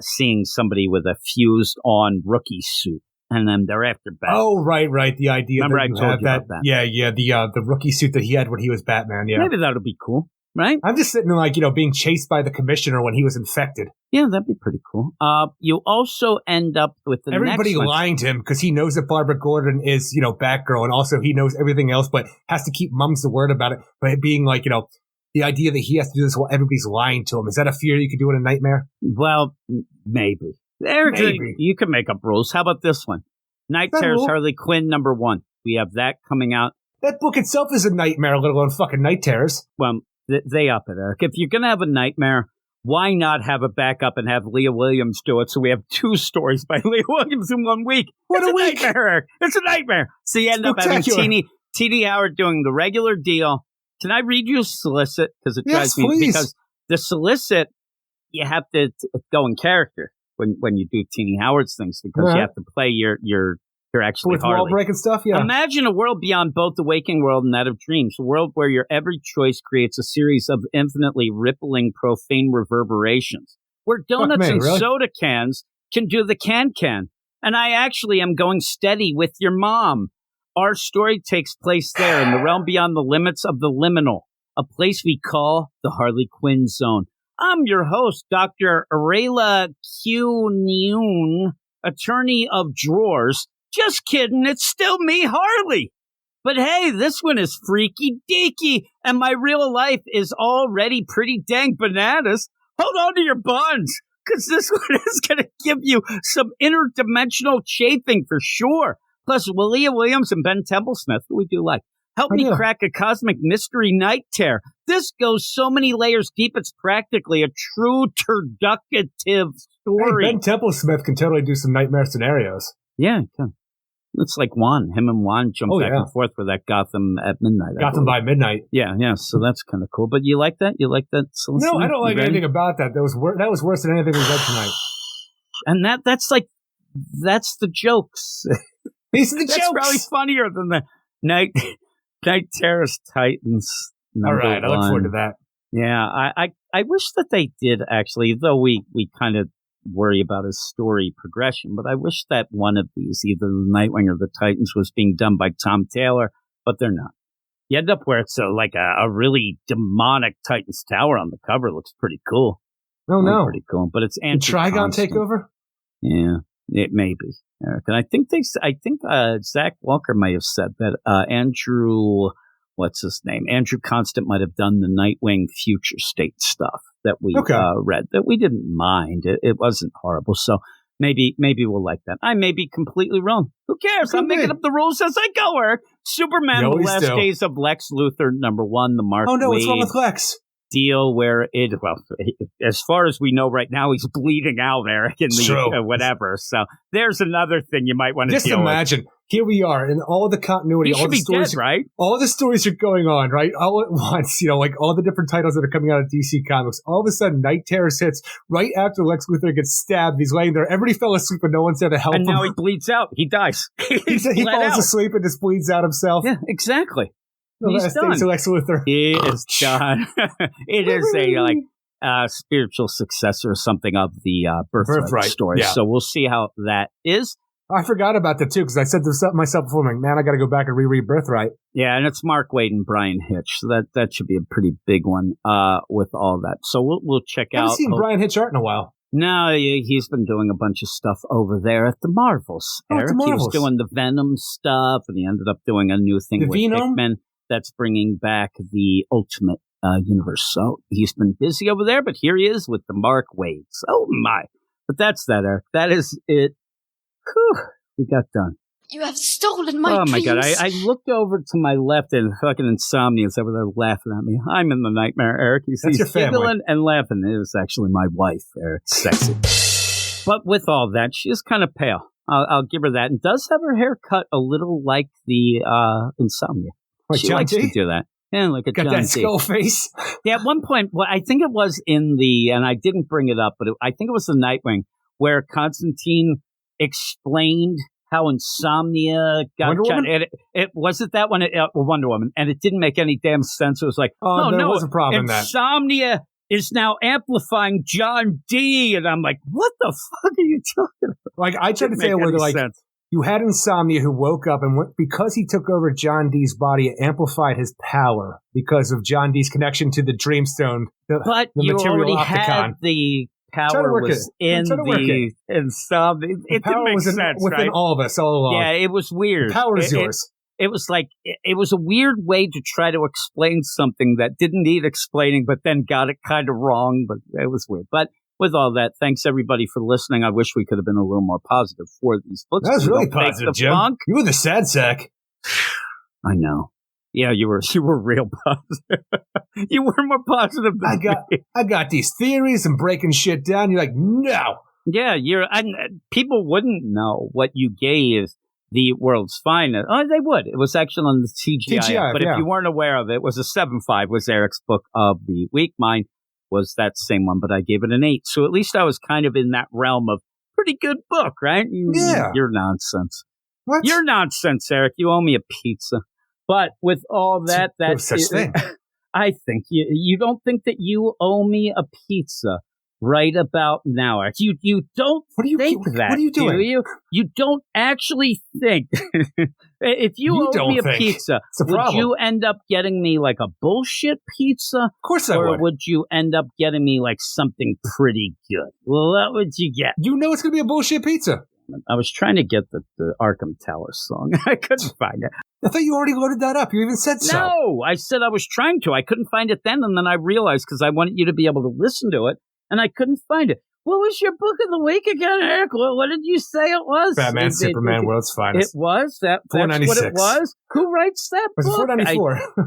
seeing somebody with a fused-on rookie suit. And then they're after Batman. Oh, right. The idea. Remember, that I told you about that. Yeah. The rookie suit that he had when he was Batman. Yeah, maybe that'll be cool, right? I'm just sitting there, being chased by the commissioner when he was infected. Yeah, that'd be pretty cool. You also end up with everybody lying to him because he knows that Barbara Gordon is, Batgirl, and also he knows everything else, but has to keep mums the word about it. But it being the idea that he has to do this while everybody's lying to him. Is that a fear you could do in a nightmare? Well, maybe. Maybe. You can make up rules. How about this one? Night Terrors Harley Quinn #1. We have that coming out. That book itself is a nightmare, let alone fucking Night Terrors. Well, they up it, Eric. If you're going to have a nightmare, why not have a backup and have Leah Williams do it so we have 2 stories by Leah Williams in 1 week? What a week! Nightmare, Eric. It's a nightmare. So you end up having T.D. Howard doing the regular deal. Can I read you a solicit? Because it drives me. Please. Because the solicit, you have to go in character when you do T.D. Howard's things because you have to play your actually with wall break and stuff. Yeah. Imagine a world beyond both the waking world and that of dreams. A world where your every choice creates a series of infinitely rippling, profane reverberations. Where donuts and soda cans can do the can. And I actually am going steady with your mom. Our story takes place there in the realm beyond the limits of the liminal, a place we call the Harley Quinn Zone. I'm your host, Dr. Arela Q. Neun, attorney of drawers. Just kidding, it's still me, Harley. But hey, this one is freaky deaky, and my real life is already pretty dang bananas. Hold on to your buns, because this one is going to give you some interdimensional chafing for sure. Plus, Leah Williams and Ben Templesmith, who we do like, help me crack a cosmic mystery night terror. This goes so many layers deep, it's practically a true turducative story. Hey, Ben Templesmith can totally do some nightmare scenarios. Yeah, he can. It's like Juan. Him and Juan jump back and forth with that Gotham at midnight. Gotham by midnight. Yeah. So that's kind of cool. But you like that? You like that? No, I don't like anything about that. That was worse than anything we read tonight. And that's the jokes. These are the That's jokes. probably funnier than the Night Terrors Titans. All right, I look forward to that. Yeah, I wish that they did actually, though we kind of worry about his story progression, but I wish that one of these, either the Nightwing or the Titans, was being done by Tom Taylor, but they're not. You end up where it's like a really demonic Titans Tower on the cover. It looks pretty cool. Oh, no. Pretty cool, but it's Andrew Trigon Constant. takeover? Yeah, it may be, Eric. And I think Zach Walker may have said that Andrew, what's his name? Andrew Constant might have done the Nightwing future state stuff that we read, that we didn't mind. It wasn't horrible. So maybe we'll like that. I may be completely wrong. Who cares? I'm making up the rules as I go, Eric. Superman, The Last Days of Lex Luthor, #1, the Mark Wade. What's wrong with Lex? Deal where as far as we know right now, he's bleeding out, Eric, in the whatever. So there's another thing you might want to deal with. Just imagine, here we are in all the continuity, all the stories, dead, right? All the stories are going on, right? All at once, like all the different titles that are coming out of DC Comics. All of a sudden, Night Terrors hits right after Lex Luthor gets stabbed. He's laying there. Everybody fell asleep, and no one's there to help him. And now he bleeds out. He dies. he falls asleep and just bleeds out himself. Yeah, exactly. He's done. Lex Luthor. He is done. It is a spiritual successor or something of the Birthright story. Yeah. So we'll see how that is. I forgot about that too because I said to myself before, man, I got to go back and reread Birthright. Yeah, and it's Mark Waid and Brian Hitch. So that should be a pretty big one with all that. So we'll check out. I haven't seen Brian Hitch art in a while. No, he's been doing a bunch of stuff over there at the Marvels. Eric. The Marvels. He was doing the Venom stuff, and he ended up doing a new thing with Hickman that's bringing back the Ultimate Universe. So he's been busy over there, but here he is with the Mark Wades. Oh, my. But that's that, Eric. That is it. Whew, we got done. You have stolen my Oh my God! dreams. I looked over to my left and fucking Insomnia's over there laughing at me. I'm in the nightmare, Eric. You see, That's your family. giggling and laughing. It was actually my wife, Eric. Sexy. But with all that, she is kind of pale. I'll give her that, and does have her hair cut a little like the Insomnia. Like she John likes D? to do that. Yeah, like a Got John that D. skull face. Yeah, at one point, well, I think it was in the, and I didn't bring it up, but I think it was the Nightwing where Constantine explained how Insomnia got Wonder Woman? It wasn't that one, Wonder Woman, and it didn't make any damn sense. It was like, Oh, there no, was a problem in that. Insomnia is now amplifying John D, and I'm like, what the fuck are you talking about? Like, I tried to say it where like, sense. you had Insomnia who woke up and because he took over John D's body, it amplified his power because of John D's connection to the Dreamstone, But the you material already Opticon. had the power was in the Insomnia. It Power didn't make was sense, within right? all of us all along. Yeah, it was weird. The power is yours. It was like, it was a weird way to try to explain something that didn't need explaining, but then got it kind of wrong, but it was weird. But with all that, thanks everybody for listening. I wish we could have been a little more positive for these books. That was We really don't fake positive, the Jim. funk. You were the sad sack. I know. Yeah, you were real positive. You were more positive than me. I got these theories and breaking shit down. You're like, no. Yeah, people wouldn't know what you gave the world's finest. Oh, they would. It was actually on the TGI. But if you weren't aware of it, it was a 7.5 was Eric's book of the week. Mine was that same one, but I gave it an 8. So at least I was kind of in that realm of pretty good book, right? Yeah. You're nonsense. What? You're nonsense, Eric. You owe me a pizza. But with all that, No such thing. I think you don't think that you owe me a pizza right about now, Eric. You don't think that. What are you doing? Do you? You don't actually think. If you owe me a pizza, would you end up getting me like a bullshit pizza? Of course I would. Or would you end up getting me like something pretty good? Well, what would you get? You know it's going to be a bullshit pizza. I was trying to get the Arkham Tower song. I couldn't find it. I thought you already loaded that up. You even said so. No, I said I was trying to. I couldn't find it then, and then I realized because I wanted you to be able to listen to it, and I couldn't find it. What was your book of the week again, Eric? What did you say it was? Batman, Superman, World's Finest. It was? That's what it was? Who writes that book? Was it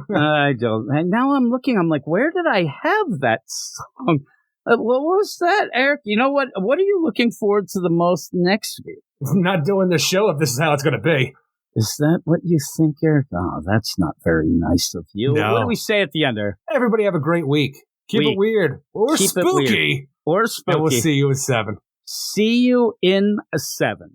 $4.94? I don't. And now I'm looking. I'm like, where did I have that song? What was that, Eric? You know what? What are you looking forward to the most next week? Not doing the show if this is how it's going to be. Is that what you think, Eric? Oh, that's not very nice of you. No. What do we say at the end there? Everybody have a great week. Keep it weird. Or Keep it spooky. weird. Or spooky. And we'll see you at 7. See you in 7.